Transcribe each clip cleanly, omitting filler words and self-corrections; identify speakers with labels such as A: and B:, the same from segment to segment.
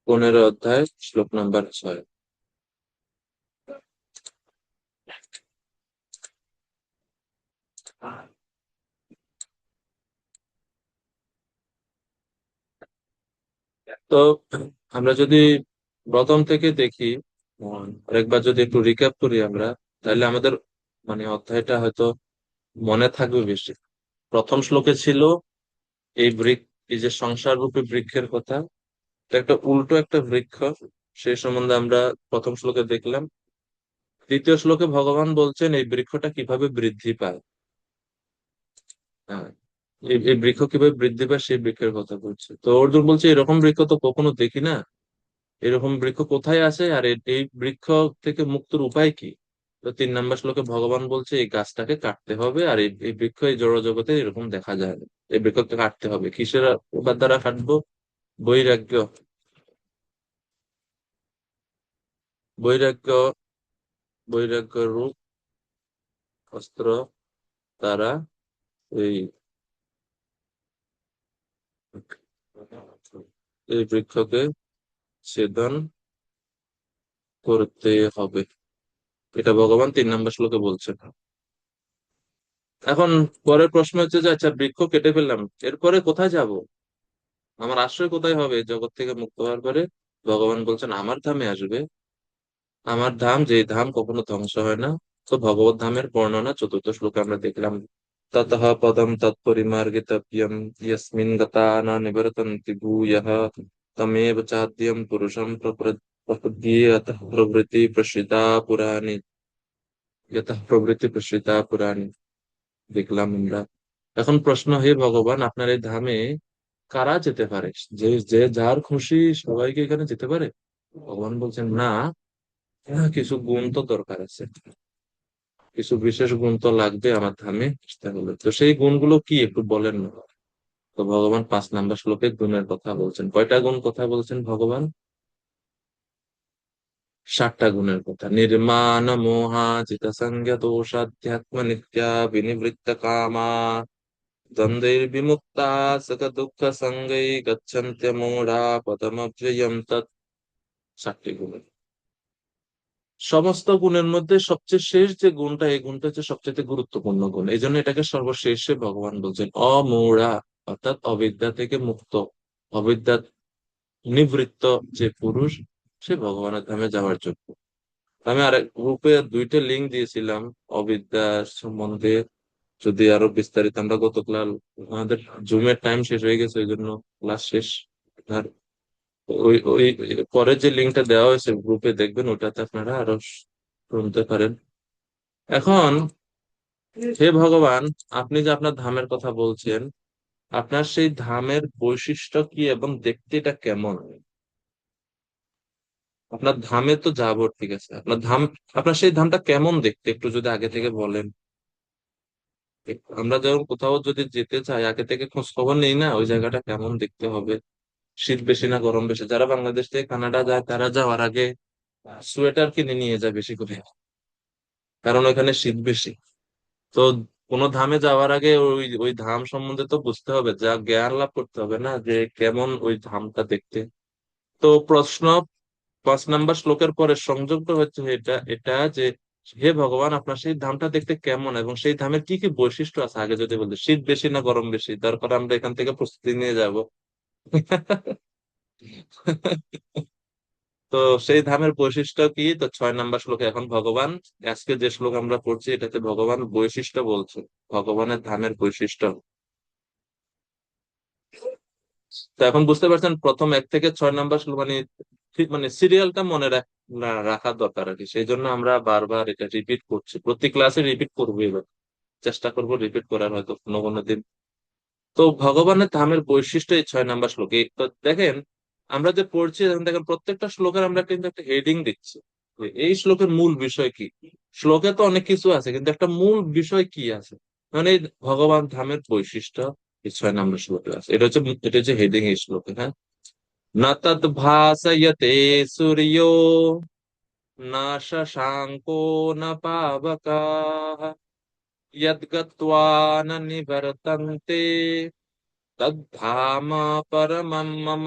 A: 15 অধ্যায় শ্লোক নাম্বার 6। তো আমরা যদি প্রথম থেকে দেখি, আরেকবার যদি একটু রিক্যাপ করি আমরা, তাহলে আমাদের অধ্যায়টা হয়তো মনে থাকবে বেশি। প্রথম শ্লোকে ছিল এই এই যে সংসার রূপী বৃক্ষের কথা, এটা একটা উল্টো একটা বৃক্ষ, সেই সম্বন্ধে আমরা প্রথম শ্লোকে দেখলাম। দ্বিতীয় শ্লোকে ভগবান বলছেন এই বৃক্ষটা কিভাবে বৃদ্ধি পায়। হ্যাঁ, এই বৃক্ষ কিভাবে বৃদ্ধি পায় সেই বৃক্ষের কথা বলছে। তো অর্জুন বলছে এরকম বৃক্ষ তো কখনো দেখি না, এরকম বৃক্ষ কোথায় আছে, আর এই বৃক্ষ থেকে মুক্তির উপায় কি। তো 3 নম্বর শ্লোকে ভগবান বলছে এই গাছটাকে কাটতে হবে, আর এই বৃক্ষ এই জড় জগতে এরকম দেখা যায় না। এই বৃক্ষকে কাটতে হবে, কিসের উপায় দ্বারা কাটবো? বৈরাগ্য। বৈরাগ্য, বৈরাগ্য রূপ অস্ত্র দ্বারা এই এই বৃক্ষকে ছেদন করতে হবে, এটা ভগবান 3 নম্বর শ্লোকে বলছেন। এখন পরের প্রশ্ন হচ্ছে যে আচ্ছা, বৃক্ষ কেটে ফেললাম, এরপরে কোথায় যাব? আমার আশ্রয় কোথায় হবে এই জগৎ থেকে মুক্ত হওয়ার পরে? ভগবান বলছেন আমার ধামে আসবে। আমার ধাম, যে ধাম কখনো ধ্বংস হয় না। তো ভগবত ধামের বর্ণনা 4র্থ শ্লোকে আমরা দেখলাম। ততঃ পদম তৎপরিমার্গিতব্যম ইয়স্মিন গতা ন নিবর্তন্তি ভূয়ঃ তমেব চাদ্যম পুরুষম প্রপদ্যে অতঃ প্রভৃতি প্রসৃতা পুরাণী। যতঃ প্রভৃতি প্রসৃতা পুরাণী দেখলাম আমরা। এখন প্রশ্ন, হে ভগবান, আপনার এই ধামে কারা যেতে পারে? যে যে যার খুশি সবাইকে এখানে যেতে পারে? ভগবান বলছেন না, কিছু গুণ তো দরকার আছে, কিছু বিশেষ গুণ তো লাগবে আমার ধামে আসতে হলে। তো সেই গুণগুলো কি একটু বলেন না? তো ভগবান 5 নম্বর শ্লোকে গুণের কথা বলছেন। কয়টা গুণ কথা বলছেন ভগবান? 7টা গুণের কথা। নির্মাণ মোহা চিত সংজ্ঞ দোষাধ্যাত্ম নিত্যা বিনিবৃত্ত কামা দ্বন্দ্বৈর্বিমুক্তা সক দুঃখ সঙ্গৈ গচ্ছন্ত্যমূঢ়া পদমব্যয়ম তৎ। 7টি গুণ। সমস্ত গুণের মধ্যে সবচেয়ে শেষ যে গুণটা, এই গুণটা হচ্ছে সবচেয়ে গুরুত্বপূর্ণ গুণ, এই জন্য এটাকে সর্বশেষে ভগবান বলছেন অমূঢ়া, অর্থাৎ অবিদ্যা থেকে মুক্ত, অবিদ্যা নিবৃত্ত যে পুরুষ, সে ভগবানের ধামে যাওয়ার যোগ্য। আমি আরেক গ্রুপে 2টা লিঙ্ক দিয়েছিলাম অবিদ্যা সম্বন্ধে, যদি আরো বিস্তারিত আমরা গতকাল, আমাদের জুমের টাইম শেষ হয়ে গেছে ওই জন্য ক্লাস শেষ। আর ওই ওই পরের যে লিঙ্কটা দেওয়া হয়েছে গ্রুপে দেখবেন, ওটাতে আপনারা আরো শুনতে পারেন। এখন, হে ভগবান, আপনি যে আপনার ধামের কথা বলছেন, আপনার সেই ধামের বৈশিষ্ট্য কি এবং দেখতে এটা কেমন? আপনার ধামে তো যাবো, ঠিক আছে, আপনার ধাম, আপনার সেই ধামটা কেমন দেখতে একটু যদি আগে থেকে বলেন। আমরা যখন কোথাও যদি যেতে চাই, আগে থেকে খোঁজ খবর নেই না ওই জায়গাটা কেমন দেখতে হবে, শীত বেশি না গরম বেশি। যারা বাংলাদেশ থেকে কানাডা যায় তারা যাওয়ার আগে সোয়েটার কিনে নিয়ে যায় বেশি করে, কারণ ওখানে শীত বেশি। তো কোনো ধামে যাওয়ার আগে ওই ওই ধাম সম্বন্ধে তো বুঝতে হবে, যা জ্ঞান লাভ করতে হবে না, যে কেমন ওই ধামটা দেখতে। তো প্রশ্ন 5 নম্বর শ্লোকের পরে সংযুক্ত হচ্ছে এটা এটা যে হে ভগবান, আপনার সেই ধামটা দেখতে কেমন এবং সেই ধামের কি কি বৈশিষ্ট্য আছে আগে যদি বলতে, শীত বেশি না গরম বেশি, তারপর আমরা এখান থেকে প্রস্তুতি নিয়ে যাব। তো সেই ধামের বৈশিষ্ট্য কি? তো 6 নম্বর শ্লোকে এখন ভগবান, আজকে যে শ্লোক আমরা পড়ছি এটাতে ভগবান বৈশিষ্ট্য বলছে, ভগবানের ধামের বৈশিষ্ট্য। তো এখন বুঝতে পারছেন প্রথম 1 থেকে 6 নম্বর শ্লোক ঠিক সিরিয়ালটা মনে রাখা দরকার আর কি। সেই জন্য আমরা বারবার এটা রিপিট করছি, প্রতি ক্লাসে রিপিট করবো এবার, চেষ্টা করবো রিপিট করার হয়তো কোনো কোনো দিন। তো ভগবানের ধামের বৈশিষ্ট্য এই 6 নম্বর শ্লোকে তো দেখেন, আমরা যে পড়ছি এখন দেখেন প্রত্যেকটা শ্লোকের আমরা কিন্তু একটা হেডিং দিচ্ছি যে এই শ্লোকের মূল বিষয় কি। শ্লোকে তো অনেক কিছু আছে কিন্তু একটা মূল বিষয় কি আছে, মানে এই ভগবান ধামের বৈশিষ্ট্য এই 6 নম্বর শ্লোকে আছে। এটা হচ্ছে হেডিং এই শ্লোকে, হ্যাঁ। न तद् भासयते सूर्यो न शशाङ्को न पावकाः यद्गत्वा न निवर्तन्ते तद्धाम परमं मम।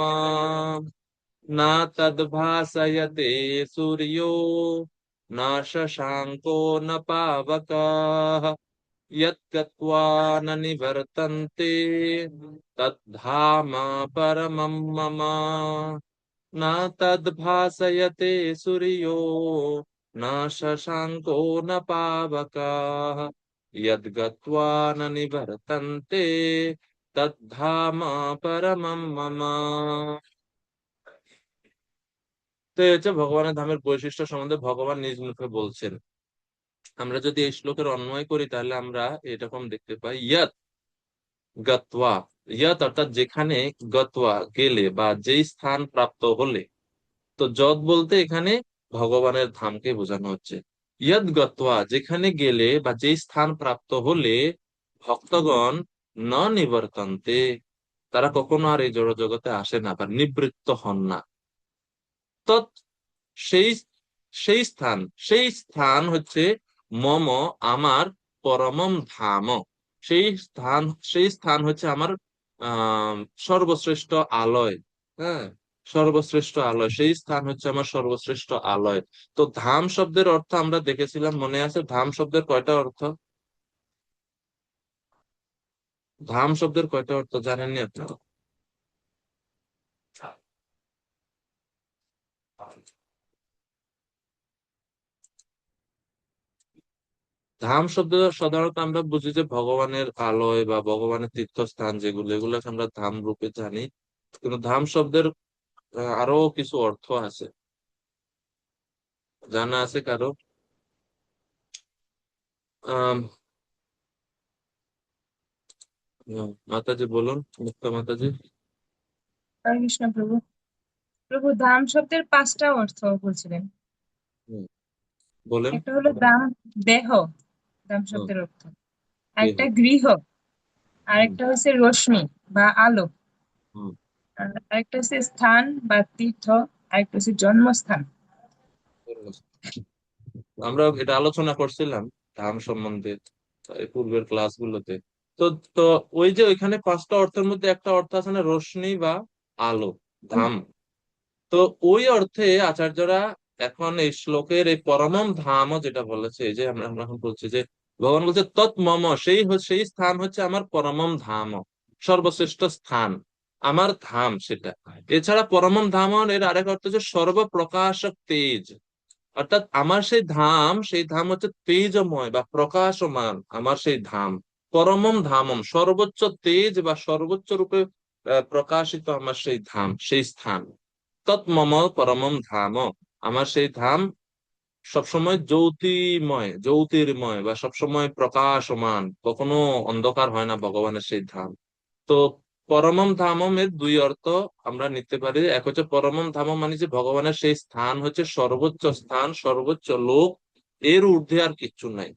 A: না তদ্ভাসয়তে সূর্যো না শশাঙ্কো ন পাবকः यत् गत्वा न निवर्तन्ते तद्धाम परमं मम न तद्भासयते सूर्यो न शशाङ्को न पावकः यद् गत्वा न निवर्तन्ते तद्धाम परमं मम। তো এই হচ্ছে ভগবানের ধামের বৈশিষ্ট্য সম্বন্ধে ভগবান নিজ মুখে বলছেন। আমরা যদি এই শ্লোকের অন্বয় করি তাহলে আমরা এরকম দেখতে পাই, ইয়াত গত্বা, ইয়াত অর্থাৎ যেখানে, গত্বা গেলে বা যেই স্থান প্রাপ্ত হলে। তো যত বলতে এখানে ভগবানের ধামকে বোঝানো হচ্ছে। ইয়াত গত্বা যেখানে গেলে বা যেই স্থান প্রাপ্ত হলে ভক্তগণ ন নিবর্তন্তে, তারা কখনো আর এই জড় জগতে আসে না বা নিবৃত্ত হন না। তৎ সেই সেই স্থান, সেই স্থান হচ্ছে মম আমার, পরমম ধাম, সেই স্থান, সেই স্থান হচ্ছে আমার আহ সর্বশ্রেষ্ঠ আলয়। হ্যাঁ, সর্বশ্রেষ্ঠ আলয়, সেই স্থান হচ্ছে আমার সর্বশ্রেষ্ঠ আলয়। তো ধাম শব্দের অর্থ আমরা দেখেছিলাম, মনে আছে ধাম শব্দের কয়টা অর্থ? ধাম শব্দের কয়টা অর্থ জানেননি আপনারা? ধাম শব্দ সাধারণত আমরা বুঝি যে ভগবানের আলয় বা ভগবানের তীর্থস্থান, যেগুলো এগুলোকে আমরা ধাম রূপে জানি। কিন্তু ধাম শব্দের আরো কিছু অর্থ আছে, জানা আছে কারো? আহ মাতাজি বলুন, মুক্তা মাতাজি।
B: হরে কৃষ্ণ প্রভু। প্রভু, ধাম শব্দের পাঁচটা অর্থ বলছিলেন।
A: হুম, বলেন।
B: একটা হলো দাম, দেহ, দাম
A: হুম,
B: শব্দের অর্থ।
A: দেহ।
B: আরেকটা গৃহ,
A: হুম,
B: আরেকটা হচ্ছে রশ্মি বা আলো,
A: হুম,
B: আর আরেকটা হচ্ছে স্থান বা তীর্থ, আরেকটা হচ্ছে জন্মস্থান।
A: আমরা এটা আলোচনা করছিলাম ধাম সম্বন্ধে এই পূর্বের ক্লাসগুলোতে। তো তো ওই যে ওইখানে পাঁচটা অর্থের মধ্যে একটা অর্থ আছে না, রোশনি বা আলো, ধাম। তো ওই অর্থে আচার্যরা এখন এই শ্লোকের এই পরমম ধাম যেটা বলেছে, এই যে আমরা আমরা এখন বলছি যে ভগবান বলছে তৎ মম, সেই স্থান হচ্ছে আমার পরমম ধাম, সর্বশ্রেষ্ঠ স্থান, আমার ধাম সেটা। এছাড়া পরমম ধাম এর আরেক অর্থ হচ্ছে সর্বপ্রকাশক তেজ, অর্থাৎ আমার সেই ধাম, সেই ধাম হচ্ছে তেজময় বা প্রকাশমান, আমার সেই ধাম পরমম ধামম, সর্বোচ্চ তেজ বা সর্বোচ্চ রূপে প্রকাশিত আমার সেই ধাম, সেই স্থান। তৎমম পরমম ধাম, আমার সেই ধাম সবসময় জ্যোতির্ময়, জ্যোতির্ময় বা সবসময় প্রকাশমান, কখনো অন্ধকার হয় না ভগবানের সেই ধাম। তো পরমম ধামম এর দুই অর্থ আমরা নিতে পারি। এক হচ্ছে পরমম ধামম মানে যে ভগবানের সেই স্থান হচ্ছে সর্বোচ্চ স্থান, সর্বোচ্চ লোক, এর ঊর্ধ্বে আর কিচ্ছু নাই।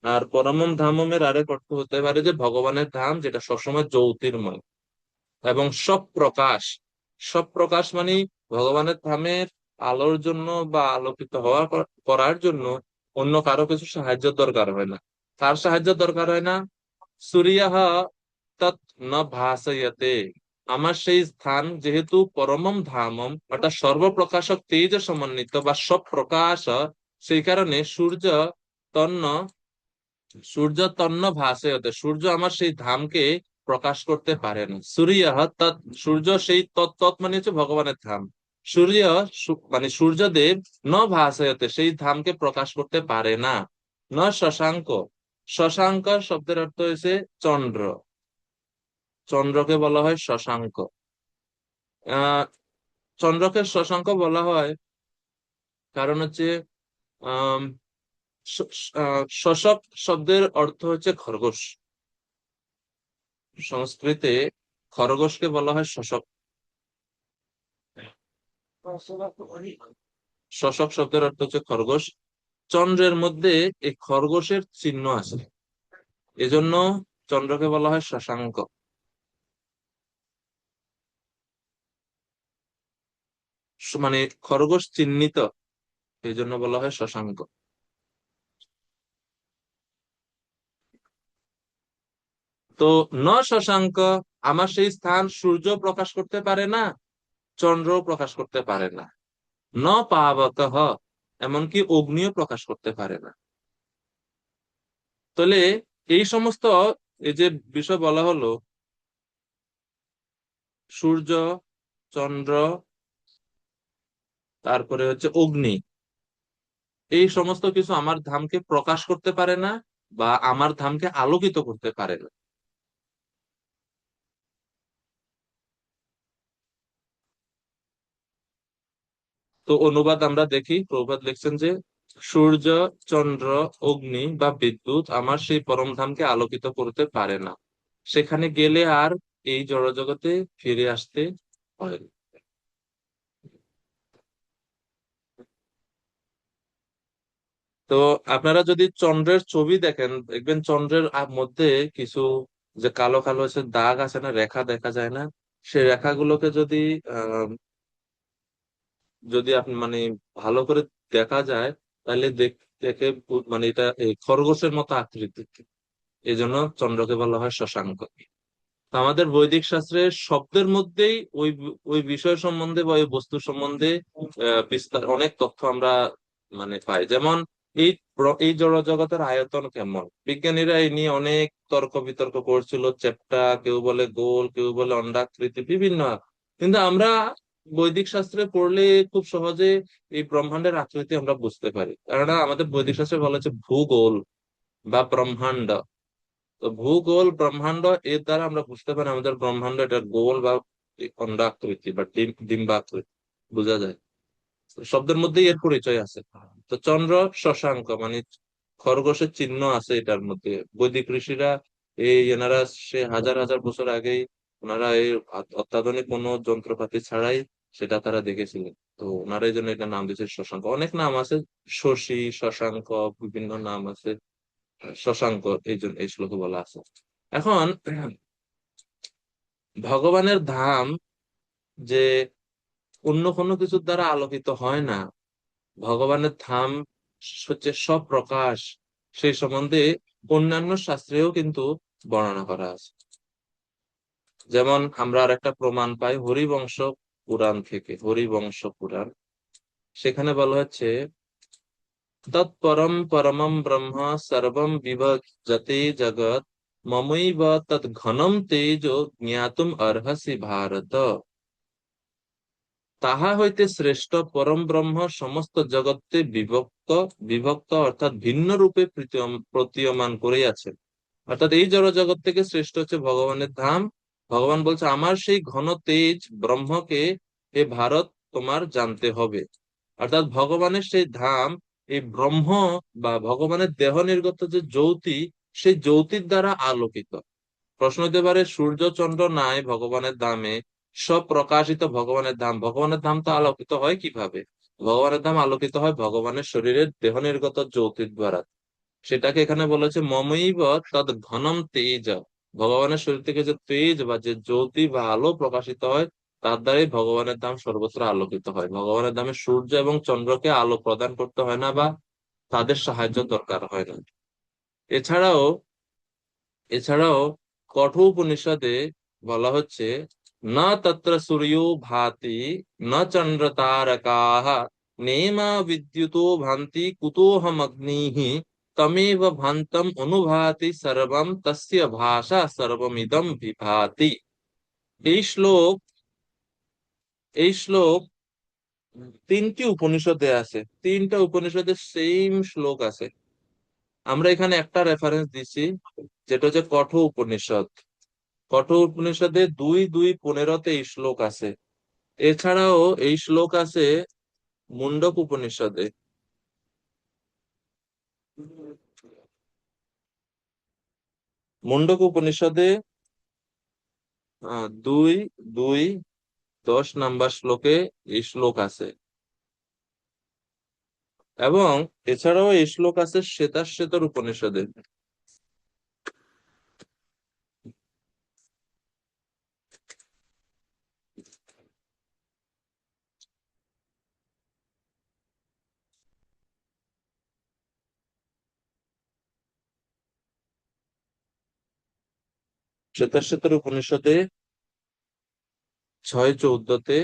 A: আর পরমম ধামমের আরেক অর্থ হতে পারে যে ভগবানের ধাম যেটা সবসময় জ্যোতির্ময় এবং সব প্রকাশ। সব প্রকাশ মানে ভগবানের ধামের আলোর জন্য বা আলোকিত হওয়া করার জন্য অন্য কারো কিছু সাহায্য দরকার হয় না। কার সাহায্য দরকার হয় না? সূর্যঃ তৎ ন ভাসয়তে, আমার সেই স্থান যেহেতু পরমম ধামম অর্থাৎ সর্বপ্রকাশক তেজ সমন্বিত বা সব প্রকাশ, সেই কারণে তন্ন সূর্য তন্ন ভাসয়তে, সূর্য আমার সেই ধামকে প্রকাশ করতে পারে না। সূর্য তৎ, সূর্য সেই তৎ মানে হচ্ছে ভগবানের ধাম। সূর্য মানে সূর্যদেব ন ভাসয়তে, সেই ধামকে প্রকাশ করতে পারে না। ন শশাঙ্ক, শশাঙ্ক শব্দের অর্থ হয়েছে চন্দ্র, চন্দ্রকে বলা হয় শশাঙ্ক। আহ চন্দ্রকে শশাঙ্ক বলা হয় কারণ হচ্ছে আহ শশক শব্দের অর্থ হচ্ছে খরগোশ। সংস্কৃতে খরগোশকে বলা হয় শশক। শশক শব্দের অর্থ হচ্ছে খরগোশ। চন্দ্রের মধ্যে এই খরগোশের চিহ্ন আছে, এজন্য চন্দ্রকে বলা হয় শশাঙ্ক। মানে খরগোশ চিহ্নিত, এই জন্য বলা হয় শশাঙ্ক। তো ন শশাঙ্ক, আমার সেই স্থান সূর্য প্রকাশ করতে পারে না। চন্দ্রও প্রকাশ করতে পারে না। ন পাবকহ, এমনকি অগ্নিও প্রকাশ করতে পারে না। তাহলে এই সমস্ত, এই যে বিষয় বলা হলো, সূর্য, চন্দ্র, তারপরে হচ্ছে অগ্নি, এই সমস্ত কিছু আমার ধামকে প্রকাশ করতে পারে না বা আমার ধামকে আলোকিত করতে পারে না। তো অনুবাদ আমরা দেখি, প্রবাদ লিখছেন যে সূর্য, চন্দ্র, অগ্নি বা বিদ্যুৎ আমার সেই পরম ধামকে আলোকিত করতে পারে না, সেখানে গেলে আর এই জড়জগতে ফিরে আসতে হয় না। তো আপনারা যদি চন্দ্রের ছবি দেখেন, দেখবেন চন্দ্রের মধ্যে কিছু যে কালো কালো হচ্ছে দাগ আছে না, রেখা দেখা যায় না, সেই রেখাগুলোকে যদি আহ যদি আপনি মানে ভালো করে দেখা যায়, তাহলে দেখে মানে এটা এই খরগোশের মতো আকৃতি। এই জন্য চন্দ্রকে বলা হয় শশাঙ্ক। তো আমাদের বৈদিক শাস্ত্রে শব্দের মধ্যেই ওই ওই বিষয় সম্বন্ধে বা ওই বস্তু সম্বন্ধে বিস্তার অনেক তথ্য আমরা মানে পাই। যেমন এই জড় জগতের আয়তন কেমন, বিজ্ঞানীরা এই নিয়ে অনেক তর্ক বিতর্ক করছিল, চ্যাপ্টা, কেউ বলে গোল, কেউ বলে অন্ডাকৃতি, বিভিন্ন। কিন্তু আমরা বৈদিক শাস্ত্রে পড়লে খুব সহজে এই ব্রহ্মাণ্ডের আকৃতি আমরা বুঝতে পারি, কেননা আমাদের বৈদিক শাস্ত্রে বলা হচ্ছে ভূগোল বা ব্রহ্মাণ্ড। তো ভূগোল ব্রহ্মাণ্ড এর দ্বারা আমরা বুঝতে পারি আমাদের ব্রহ্মাণ্ড এটা গোল বা অন্ডাকৃতি বা ডিম্বাকৃতি বোঝা যায়। তো শব্দের মধ্যেই এর পরিচয় আছে। তো চন্দ্র শশাঙ্ক মানে খরগোশের চিহ্ন আছে এটার মধ্যে। বৈদিক ঋষিরা এনারা সে হাজার হাজার বছর আগেই ওনারা এই অত্যাধুনিক কোনো যন্ত্রপাতি ছাড়াই সেটা তারা দেখেছিলেন। তো ওনারা এই জন্য এটা নাম দিয়েছে শশাঙ্ক। অনেক নাম আছে, শশী, শশাঙ্ক, বিভিন্ন নাম আছে। শশাঙ্ক এই জন্য এই শ্লোকে বলা আছে। এখন ভগবানের ধাম যে অন্য কোনো কিছুর দ্বারা আলোকিত হয় না, ভগবানের ধাম হচ্ছে স্বপ্রকাশ, সেই সম্বন্ধে অন্যান্য শাস্ত্রেও কিন্তু বর্ণনা করা আছে। যেমন আমরা আর একটা প্রমাণ পাই হরিবংশ পুরাণ থেকে, হরিবংশ পুরাণ, সেখানে বলা হচ্ছে তৎপরম পরমম ব্রহ্ম সর্বম বিভজতে জগৎ মমৈব তৎ ঘনম তেজো জ্ঞাতুম অর্হসি ভারত। তাহা হইতে শ্রেষ্ঠ পরম ব্রহ্ম সমস্ত জগতে বিভক্ত, বিভক্ত অর্থাৎ ভিন্ন রূপে প্রতীয়মান করিয়াছেন। অর্থাৎ এই জড় জগৎ থেকে শ্রেষ্ঠ হচ্ছে ভগবানের ধাম। ভগবান বলছে আমার সেই ঘন তেজ ব্রহ্মকে এ ভারত তোমার জানতে হবে। অর্থাৎ ভগবানের সেই ধাম, এই ব্রহ্ম বা ভগবানের দেহ নির্গত যে জ্যোতি, সেই জ্যোতির দ্বারা আলোকিত। প্রশ্ন হতে পারে সূর্য চন্দ্র নাই ভগবানের ধামে, সব প্রকাশিত ভগবানের ধাম, ভগবানের ধাম তো আলোকিত হয় কিভাবে? ভগবানের ধাম আলোকিত হয় ভগবানের শরীরের দেহ নির্গত জ্যোতির দ্বারা। সেটাকে এখানে বলেছে মমৈব তদ ঘনম তেজ। ভগবানের শরীর থেকে যে তেজ বা যে জ্যোতি বা আলো প্রকাশিত হয়, তার দ্বারাই ভগবানের ধাম সর্বত্র আলোকিত হয়। ভগবানের ধামে সূর্য এবং চন্দ্রকে আলো প্রদান করতে হয় না বা তাদের সাহায্য দরকার হয় না। এছাড়াও এছাড়াও কঠোপনিষদে বলা হচ্ছে না তত্র সূর্যো ভাতি না চন্দ্র তারকাঃ নেমা বিদ্যুতো ভান্তি কুতোহমগ্নিঃ তমেব ভান্তম অনুভাতি সর্বম তস্য ভাষা সর্বমিদম বিভাতি। এই শ্লোক এই শ্লোক তিনটি উপনিষদে আছে, তিনটা উপনিষদের সেম শ্লোক আছে। আমরা এখানে একটা রেফারেন্স দিছি, যেটা হচ্ছে কঠোর উপনিষদ। কঠোর উপনিষদে 2:2:15 এই শ্লোক আছে। এছাড়াও এই শ্লোক আছে মুন্ডক উপনিষদে। মুন্ডক উপনিষদে 2:2:10 শ্লোকে এই শ্লোক আছে। এবং এছাড়াও এই শ্লোক আছে শ্বেতাশ্বেতর উপনিষদে। শ্বেতাশ্বেতর উপনিষদে 6:14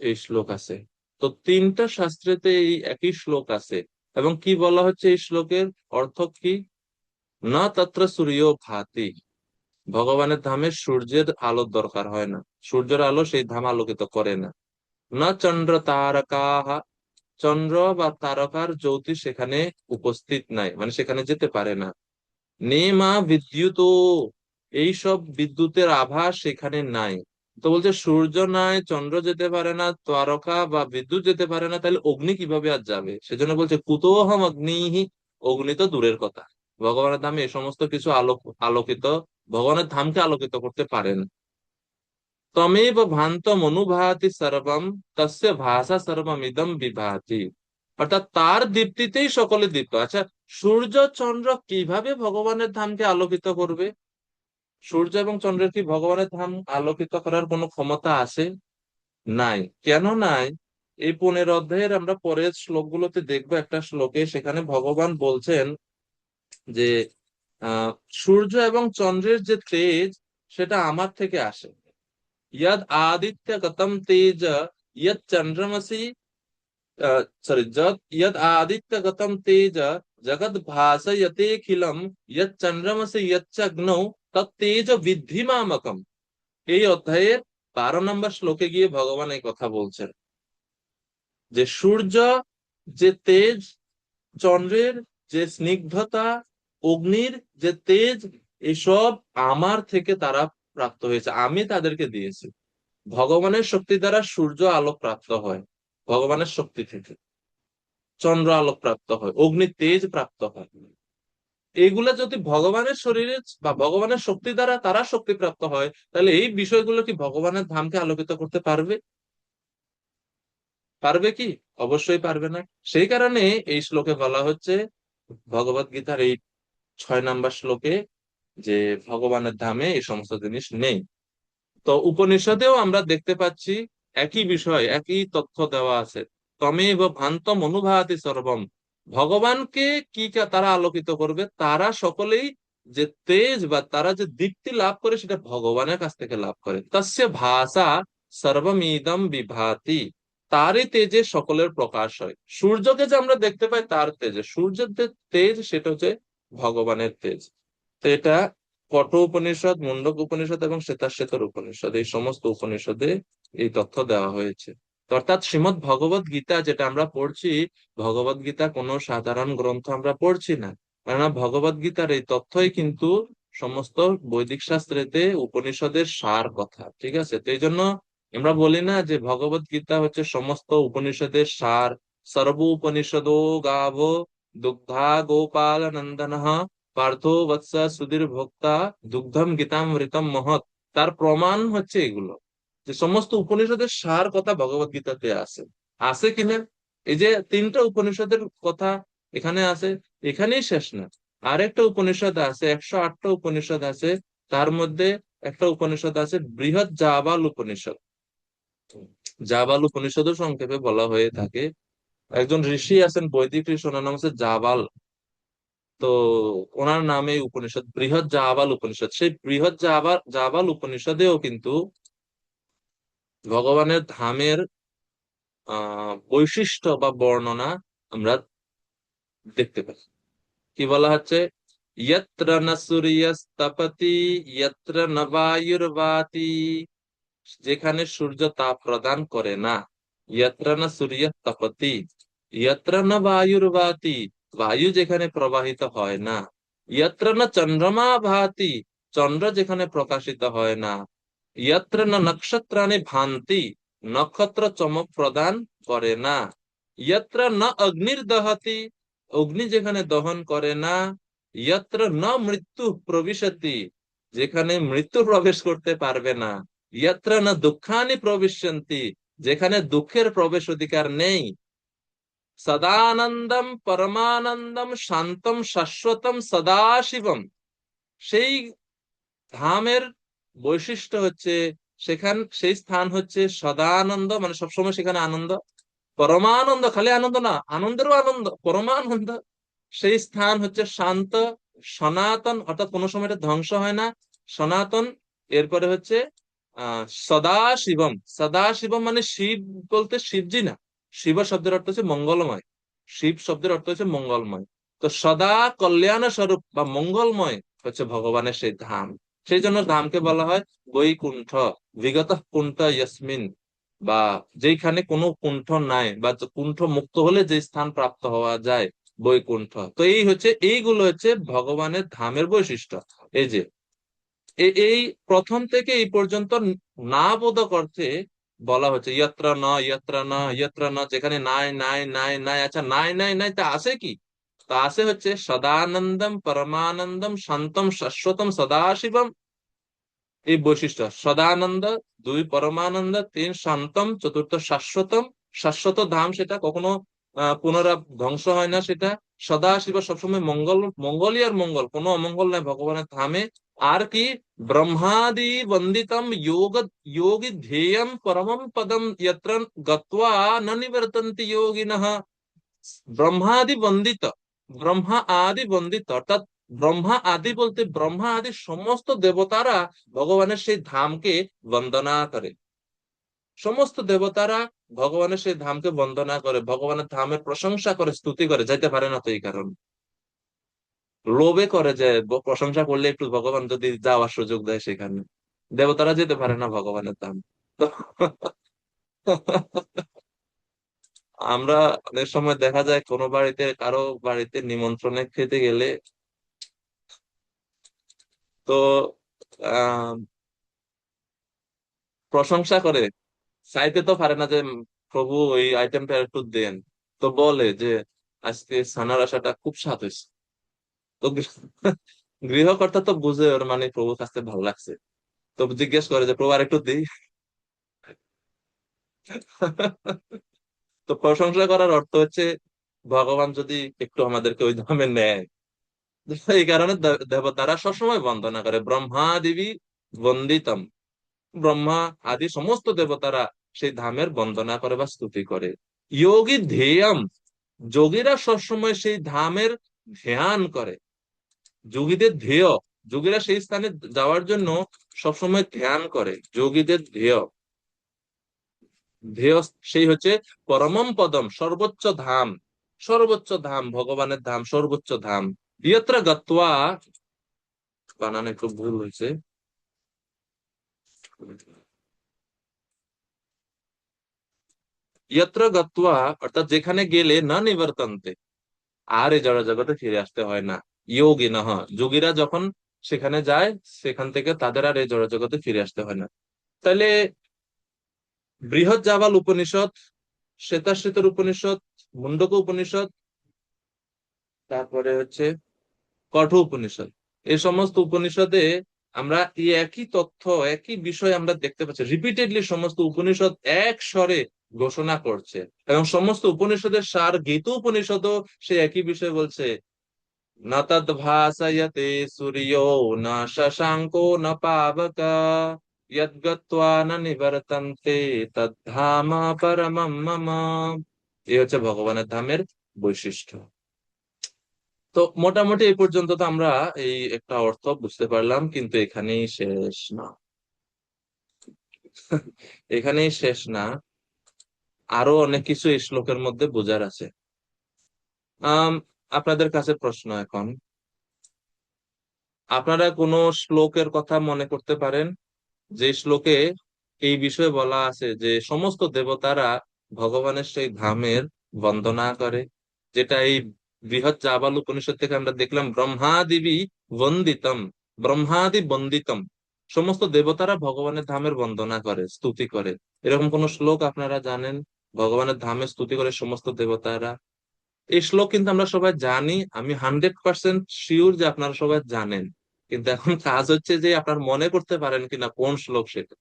A: এই শ্লোক আছে। তো তিনটা শাস্ত্রেতে এই একই শ্লোক আছে। এবং কি বলা হচ্ছে এই শ্লোকের অর্থ কি? না তত্র সূর্য ভাতি, ভগবানের ধামে সূর্যের আলোর দরকার হয় না, সূর্যের আলো সেই ধাম আলোকিত করে না। না চন্দ্র তারকাহ, চন্দ্র বা তারকার জ্যোতি সেখানে উপস্থিত নাই, মানে সেখানে যেতে পারে না। নেমা বিদ্যুৎ, এইসব বিদ্যুতের আভাস সেখানে নাই। তো বলছে সূর্য নাই, চন্দ্র যেতে পারে না, তারকা বা বিদ্যুৎ যেতে পারে না, তাহলে অগ্নি কিভাবে আর যাবে? সেজন্য বলছে কুতোহম অগ্নিহি, অগ্নি তো দূরের কথা, ভগবানের ধামে এই সমস্ত কিছু আলোকিত, ভগবানের ধামকে আলোকিত করতে পারেন। তমেব ভান্তম অনুভাতি সর্বম, তস্য ভাষা সর্বম ইদম বিভাতি। অর্থাৎ তার দীপ্তিতেই সকলে দীপ্ত। আচ্ছা, সূর্য চন্দ্র কিভাবে ভগবানের ধামকে আলোকিত করবে? সূর্য এবং চন্দ্রের কি ভগবানের ধাম আলোকিত করার কোনো ক্ষমতা আছে? নাই। কেন নাই? এই 15 অধ্যায়ের আমরা পরের শ্লোকগুলোতে দেখবো। একটা শ্লোকে সেখানে ভগবান বলছেন যে আহ সূর্য এবং চন্দ্রের যে তেজ, সেটা আমার থেকে আসে। यद आदित्य गतम तेज, यद चंद्रमसि, सॉरी, जद यद आदित्य गतम तेज, जगत भासयतेखिलम, यद चंद्रमसि यच्चग्नौ তত্তেজ বিদ্ধি মামকম। এই অধ্যায়ের 12 নম্বর শ্লোকে গিয়ে ভগবান এই কথা বলছেন যে সূর্য যে তেজ, চন্দ্রের যে স্নিগ্ধতা, অগ্নির যে তেজ, এসব আমার থেকে তারা প্রাপ্ত হয়েছে, আমি তাদেরকে দিয়েছি। ভগবানের শক্তি দ্বারা সূর্য আলোক প্রাপ্ত হয়, ভগবানের শক্তি থেকে চন্দ্র আলোক প্রাপ্ত হয়, অগ্নি তেজ প্রাপ্ত হয়। এইগুলা যদি ভগবানের শরীরে বা ভগবানের শক্তি দ্বারা তারা শক্তি প্রাপ্ত হয়, তাহলে এই বিষয়গুলো কি ভগবানের ধামকে আলোকিত করতে পারবে? পারবে কি? অবশ্যই পারবে না। সেই কারণে এই শ্লোকে বলা হচ্ছে, ভগবত গীতার এই 6 নম্বর শ্লোকে, যে ভগবানের ধামে এই সমস্ত জিনিস নেই। তো উপনিষদেও আমরা দেখতে পাচ্ছি একই বিষয়, একই তথ্য দেওয়া আছে। তমেব ভান্তম অনুভাতি সর্বম, ভগবানকে তারা আলোকিত করবে? তারা সকলেই যে তেজ বা তারা যে দীপ্তি লাভ করে, সেটা ভগবানের কাছ থেকে লাভ করে। তস্য ভাষা সর্বমিদম বিভাতি, তারই তেজে সকলের প্রকাশ হয়। সূর্যকে যে আমরা দেখতে পাই তার তেজে, সূর্যের যে তেজ সেটা হচ্ছে ভগবানের তেজ। তো এটা কঠ উপনিষদ, মুন্ডক উপনিষদ এবং শ্বেতাশ্বেতর উপনিষদ, এই সমস্ত উপনিষদে এই তথ্য দেওয়া হয়েছে। তো অর্থাৎ শ্রীমদ্ ভগবত গীতা যেটা আমরা পড়ছি, ভগবত গীতা কোনো সাধারণ গ্রন্থ আমরা পড়ছি না। কেননা ভগবত গীতার এই তথ্যই কিন্তু সমস্ত বৈদিক শাস্ত্রেতে উপনিষদের সার কথা, ঠিক আছে? তো এই জন্য আমরা বলি না যে ভগবত গীতা হচ্ছে সমস্ত উপনিষদের সার। সর্ব উপনিষদো গাভ দুগ্ধা গোপাল নন্দন পার্থ বৎস সুধীর ভোক্তা দুগ্ধম গীতামৃতম মহৎ। তার প্রমাণ হচ্ছে এগুলো, যে সমস্ত উপনিষদের সার কথা ভগবত গীতাতে আছে। আছে কিনা? এই যে 3টা উপনিষদের কথা এখানে আছে, এখানেই শেষ না। আরেকটা উপনিষদ আছে, 108টা উপনিষদ আছে। তার মধ্যে একটা উপনিষদ আছে বৃহৎ জাবাল উপনিষদ। জাবাল উপনিষদও সংক্ষেপে বলা হয়ে থাকে। একজন ঋষি আছেন, বৈদিক ঋষি, ওনার নাম হচ্ছে জাবাল। তো ওনার নামে এই উপনিষদ বৃহৎ জাবাল উপনিষদ। সেই বৃহৎ জাবাল জাবাল উপনিষদেও কিন্তু ভগবানের ধামের বৈশিষ্ট্য বা বর্ণনা আমরা দেখতে পাই। কি বলা হচ্ছে? ইয়ত্র ন সূর্যস্তপতি, ইয়ত্র ন বায়ুর্বাতি, যেখানে সূর্য তাপ প্রদান করে না। ইয়ত্র ন সূর্যস্তপতি, ইয়ত্র ন বায়ুর্বাতি, বায়ু যেখানে প্রবাহিত হয় না। ইয়ত্র ন চন্দ্রমা ভাতি, চন্দ্র যেখানে প্রকাশিত হয় না। ইয়ত্র ন নক্ষত্রাণি ভান্তি, নক্ষত্র চমক প্রদান করে না। ইয়ত্র ন অগ্নির দহতি, অগ্নি যেখানে দহন করে না। ইয়ত্র ন মৃত্যু প্রবিশতি, যেখানে মৃত্যু প্রবেশ করতে পারবে না। ইয়ত্র ন দুঃখানি প্রবিশ্যন্তি, যেখানে দুঃখের প্রবেশ অধিকার নেই। সদানন্দম পরমানন্দম শান্তম শাশ্বতম সদাশিবম, সেই ধামের বৈশিষ্ট্য হচ্ছে, সেই স্থান হচ্ছে সদানন্দ, মানে সবসময় সেখানে আনন্দ। পরমানন্দ, খালি আনন্দ না, আনন্দেরও আনন্দ, পরমানন্দ। সেই স্থান হচ্ছে শান্ত, সনাতন, অর্থাৎ কোনো সময় এটা ধ্বংস হয় না, সনাতন। এরপরে হচ্ছে সদা শিবম, সদা শিবম মানে শিব বলতে শিবজি না, শিব শব্দের অর্থ হচ্ছে মঙ্গলময়, শিব শব্দের অর্থ হচ্ছে মঙ্গলময়। তো সদা কল্যাণ স্বরূপ বা মঙ্গলময় হচ্ছে ভগবানের সেই ধাম। সেই জন্য ধামকে বলা হয় বৈকুণ্ঠ, বিগত কুণ্ঠ ইয়স্মিন, বা যেখানে কোনো কুণ্ঠ নাই, বা কুণ্ঠ মুক্ত হলে যে স্থান প্রাপ্ত হওয়া যায়, বৈকুণ্ঠ। তো এই হচ্ছে, এইগুলো হচ্ছে ভগবানের ধামের বৈশিষ্ট্য। এই যে এই প্রথম থেকে এই পর্যন্ত না বোধক অর্থে বলা হচ্ছে ইয়ত্র ন, ইয়ত্র ন, ইয়ত্র ন, যেখানে নাই নাই নাই নাই। আচ্ছা, নাই নাই নাই তা আছে কি? তা আছে হচ্ছে সদানন্দম পরমানন্দম শান্তম শাশ্বতম সদাশিবম। এই বৈশিষ্ট্য সদানন্দ, দুই পরমানন্দ, তিন শান্তম, চতুর্থ শাশ্বতম। শাশ্বত ধাম, সেটা কখনো ধ্বংস হয় না সেটা। সদাশিব, সবসময় মঙ্গল, মঙ্গলই আর মঙ্গল, কোনো অমঙ্গল নাই ভগবানের ধামে। আর কি? ব্রহ্মাদি বন্দিতম যোগ, যোগী ধ্যেয়ম পরমম পদম যত্র গত্বা ন নিবর্তন্তি যোগিনঃ। ব্রহ্মাদি বন্দিত, ব্রহ্মা আদি বন্দিত, অর্থাৎ ব্রহ্মা আদি বলতে ব্রহ্মা আদি সমস্ত দেবতারা ভগবানের সেই ধামকে বন্দনা করে। সমস্ত দেবতারা ভগবানের সেই ধামকে বন্দনা করে, ভগবানের ধামের প্রশংসা করে, স্তুতি করে। যাইতে পারে না তো এই কারণে, লোভে করে যে প্রশংসা করলে একটু ভগবান যদি যাওয়ার সুযোগ দেয় সেখানে। দেবতারা যেতে পারে না ভগবানের ধাম। তো আমরা অনেক সময় দেখা যায় কোনো বাড়িতে, কারো বাড়িতে নিমন্ত্রণে খেতে গেলে, তো আহ প্রশংসা করে, চাইতে তো পারে না যে প্রভু ওই আইটেমটা একটু দেন। তো বলে যে আজকে ছানার আশাটা খুব স্বাদ হয়েছে। তো গৃহকর্তা তো বুঝে ওর মানে প্রভুর কাছে ভালো লাগছে, তো জিজ্ঞেস করে যে প্রভু আর একটু দিই। তো প্রশংসা করার অর্থ হচ্ছে ভগবান যদি একটু আমাদেরকে ওই দামে নেয়। এই কারণে দেবতারা সবসময় বন্দনা করে, ব্রহ্মা দেবী বন্দিতম, ব্রহ্মা আদি সমস্ত দেবতারা সেই ধামের বন্দনা করে বা স্তুতি করে। যোগী ধ্যেয়ম, যোগীরা সবসময় সেই ধামের ধ্যান করে। যোগীদের ধ্যেয়, যোগীরা সেই স্থানে যাওয়ার জন্য সবসময় ধ্যান করে। যোগীদের ধ্যেয়, ধ্যেয় সেই হচ্ছে পরমম পদম, সর্বোচ্চ ধাম, সর্বোচ্চ ধাম, ভগবানের ধাম, সর্বোচ্চ ধাম। ইয়ত্র গত্বা, বানানে একটু ভুল হয়েছে, ইয়ত্র গত্বা অর্থাৎ যেখানে গেলে না নিবর্তন্তে, আর এই জড় জগতে ফিরে আসতে হয় না। যোগী না, যোগীরা যখন সেখানে যায়, সেখান থেকে তাদের আর এই জড় জগতে ফিরে আসতে হয় না। তাহলে বৃহৎ জাবাল উপনিষদ, শ্বেতাশ্বেতর উপনিষদ, মুন্ডক উপনিষদ, তারপরে হচ্ছে কঠোর উপনিষদ, এই সমস্ত উপনিষদে আমরা এই একই তথ্য, একই বিষয় আমরা দেখতে পাচ্ছি। রিপিটেডলি সমস্ত উপনিষদ এক স্বরে ঘোষণা করছে, এবং সমস্ত উপনিষদের সার গীত উপনিষদও সে একই বিষয় বলছে। न तद्भासयते सूर्यो न शशाङ्को न पावक यद्गत्वा न निवर्तन्ते तद्धाम परमं मम। এই হচ্ছে ভগবানের ধামের বৈশিষ্ট্য। তো মোটামুটি এই পর্যন্ত তো আমরা এই একটা অর্থ বুঝতে পারলাম, কিন্তু এখানেই শেষ না। এখানেই শেষ না, আরো অনেক কিছু এই শ্লোকের মধ্যে বোঝার আছে। আম আপনাদের কাছে প্রশ্ন এখন, আপনারা কোনো শ্লোকের কথা মনে করতে পারেন যে শ্লোকে এই বিষয়ে বলা আছে যে সমস্ত দেবতারা ভগবানের সেই ধামের বন্দনা করে? যেটা এই বৃহৎ জাবাল উপনিষদ থেকে আমরা দেখলাম, ব্রহ্মাদিবি বন্দিতম, ব্রহ্মাদি বন্দিতম, সমস্ত দেবতারা ভগবানের ধামের বন্দনা করে, স্তুতি করে। এরকম কোন শ্লোক আপনারা জানেন ভগবানের ধামে স্তুতি করে সমস্ত দেবতারা? এই শ্লোক কিন্তু আমরা সবাই জানি, আমি 100% শিওর যে আপনারা সবাই জানেন। কিন্তু এখন কাজ হচ্ছে যে আপনার মনে করতে পারেন কিনা কোন শ্লোক সেটা।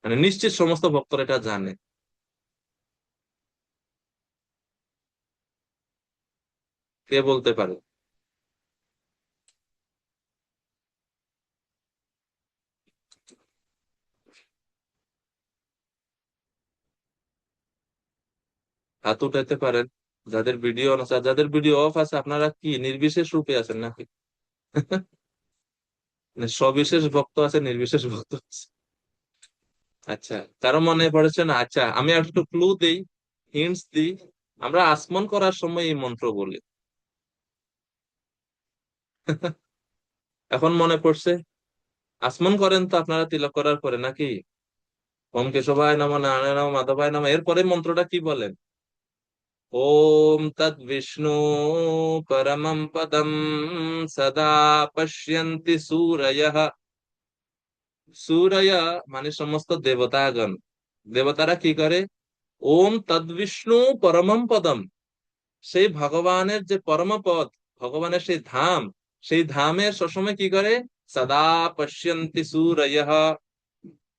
A: মানে নিশ্চিত সমস্ত ভক্তরা এটা জানে। কে বলতে পারে? হাত উঠাইতে পারেন যাদের ভিডিও অন আছে। আর যাদের ভিডিও অফ আছে, আপনারা কি নির্বিশেষ রূপে আছেন নাকি? মানে সবিশেষ ভক্ত আছে, নির্বিশেষ ভক্ত আছে? আচ্ছা, কারো মনে পড়েছে না? আচ্ছা, আমি আর একটু ক্লু দিই, হিন্টস দিই। আমরা আসমান করার সময় এই মন্ত্র বলি। এখন মনে পড়ছে? আসমান করেন তো আপনারা তিলক করার পরে নাকি? ওম কেশবায় নমঃ, নারায়ণায় নমঃ, মাধবায় নমঃ, এরপরে মন্ত্রটা কি বলেন? ওম তদ বিষ্ণু পরমম পদম সদা পশ্যন্তি সূরয়ঃ। সূরয় মানে সমস্ত দেবতাগণ। দেবতারা কি করে? ওম তদ্বিষ্ণু পরমম পদম, সেই ভগবানের যে পরম পদ, ভগবানের সেই ধাম, সেই ধামের সবসময় কি করে? সদা পশ্যন্তি সূরয়ঃ,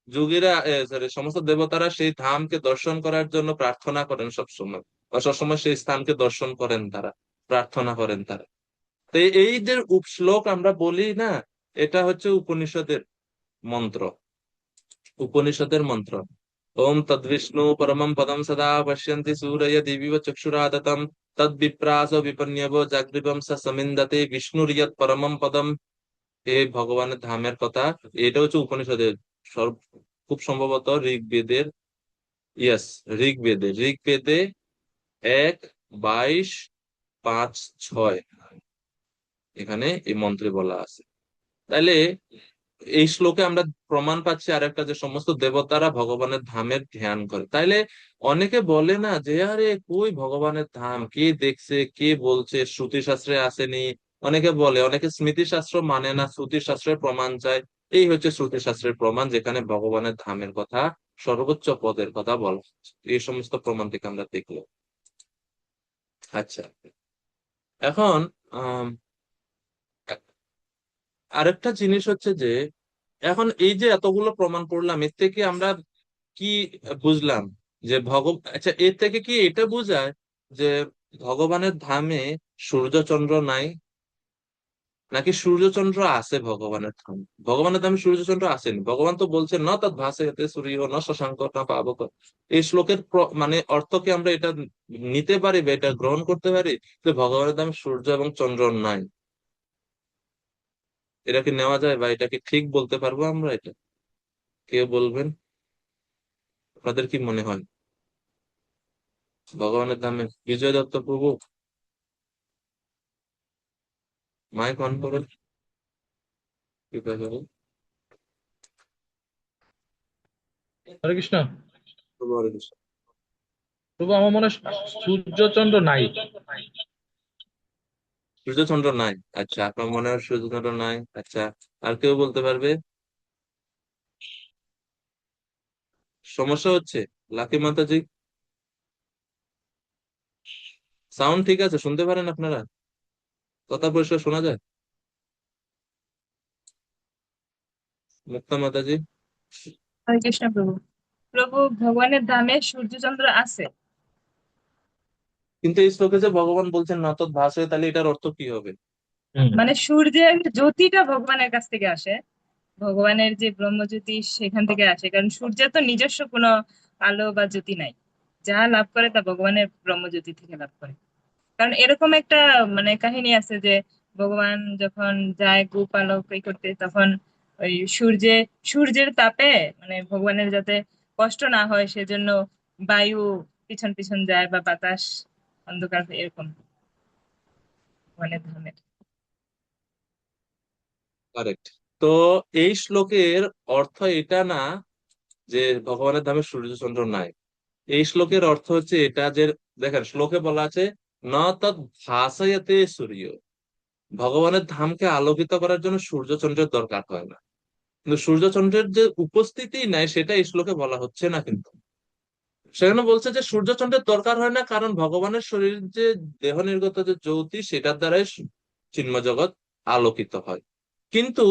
A: যোগীরা, সরি, সমস্ত দেবতারা সেই ধামকে দর্শন করার জন্য প্রার্থনা করেন সবসময়, বা সবসময় সেই স্থানকে দর্শন করেন তারা, প্রার্থনা করেন তারা। তো এই যে শ্লোক আমরা বলি না, এটা হচ্ছে উপনিষদের মন্ত্র, উপনিষদের মন্ত্র। ওম তদ্বিষ্ণু পরমম পদম সদা পশ্যন্তি সূরয় দিবিব চক্ষুরাদতম তদ বিপ্রাস বিপন্যব জাগৃবম স সমিন্দতে বিষ্ণুর ইয়ৎ পরমম পদম। এই ভগবানের ধামের কথা, এটা হচ্ছে উপনিষদের সর্ব, খুব সম্ভবত ঋগ্বেদের, ইয়েস, ঋগ্বেদে 1:22, 5, 6 এখানে এই মন্ত্রে বলা আছে। তাইলে এই শ্লোকে আমরা প্রমাণ পাচ্ছি আরেকটা, যে সমস্ত দেবতারা ভগবানের ধামের ধ্যান করে। তাইলে অনেকে বলে না যে আরে কই ভগবানের ধাম, কে দেখছে, কে বলছে, শ্রুতি শাস্ত্রে আসেনি। অনেকে বলে, অনেকে স্মৃতি শাস্ত্র মানে না, শ্রুতি শাস্ত্রের প্রমাণ চায়। এই হচ্ছে শ্রুতি শাস্ত্রের প্রমাণ, যেখানে ভগবানের ধামের কথা, সর্বোচ্চ পদের কথা বলা হচ্ছে। এই সমস্ত প্রমাণ থেকে আমরা দেখলো। আচ্ছা, এখন আম, আরেকটা জিনিস হচ্ছে যে, এখন এই যে এতগুলো প্রমাণ পড়লাম, এর থেকে আমরা কি বুঝলাম? যে আচ্ছা, এর থেকে কি এটা বোঝায় যে ভগবানের ধামে সূর্যচন্দ্র নাই, নাকি সূর্যচন্দ্র আছে ভগবানের ধামে? ভগবানের ধামে সূর্যচন্দ্র আসেনি, ভগবান তো বলছেন না তৎ ভাসেতে সূর্য ন শশাঙ্ক না পাবক। এই শ্লোকের মানে অর্থকে আমরা এটা নিতে পারি বা এটা গ্রহণ করতে পারি যে ভগবানের ধামে সূর্য এবং চন্দ্র নাই? এটা কি নেওয়া যায়, বা এটা কি ঠিক বলতে পারবো আমরা? এটা কে বলবেন? আপনাদের কি মনে হয়? ভগবানের ধামে বিজয় দত্ত প্রভু, মাইক অন করুন কৃপা করে।
C: হরে কৃষ্ণ।
A: প্রভু হরে কৃষ্ণ।
C: প্রভু আমার মনে হয় সূর্যচন্দ্র নাই।
A: সূর্যচন্দ্র নাই? আচ্ছা, আপনার মনে হয় সূর্যচন্দ্র নাই। আচ্ছা, আর কেউ বলতে পারবে? সমস্যা হচ্ছে? লাকি মাতাজি, সাউন্ড ঠিক আছে? শুনতে পারেন আপনারা? কথা পরিষ্কার শোনা যায়? মুক্তা মাতাজি?
B: হরে কৃষ্ণ প্রভু। প্রভু, ভগবানের ধামে সূর্যচন্দ্র আছে।
A: কিন্তু এই শ্লোকে যে ভগবান বলছেন না তৎ ভাসে, তাহলে এটার অর্থ কি হবে?
B: মানে সূর্যের জ্যোতিটা ভগবানের কাছ থেকে আসে, ভগবানের যে ব্রহ্মজ্যোতি সেখান থেকে আসে, কারণ সূর্যের তো নিজস্ব কোনো আলো বা জ্যোতি নাই। যা লাভ করে তা ভগবানের ব্রহ্মজ্যোতি থেকে লাভ করে। কারণ এরকম একটা মানে কাহিনী আছে যে ভগবান যখন যায় গোপালক এই করতে, তখন ওই সূর্যের তাপে মানে ভগবানের যাতে কষ্ট না হয় সেজন্য বায়ু পিছন পিছন যায় বা বাতাস অন্ধকার হয়, এরকম ভগবানের ধামের।
A: কারেক্ট। তো এই শ্লোকের অর্থ এটা না যে ভগবানের ধামে সূর্যচন্দ্র নাই। এই শ্লোকের অর্থ হচ্ছে এটা যে, দেখেন শ্লোকে বলা আছে ন তৎ ভাসয়তে সূর্য, ভগবানের ধামকে আলোকিত করার জন্য সূর্যচন্দ্রের দরকার হয় না। কিন্তু সূর্যচন্দ্রের যে উপস্থিতি নাই সেটা এই শ্লোকে বলা হচ্ছে না কিন্তু। সেখানে বলছে যে সূর্যচন্দ্রের দরকার হয় না, কারণ ভগবানের শরীর যে দেহ নির্গত যে জ্যোতি, সেটার দ্বারাই চিন্ময় জগৎ আলোকিত হয়। কিন্তু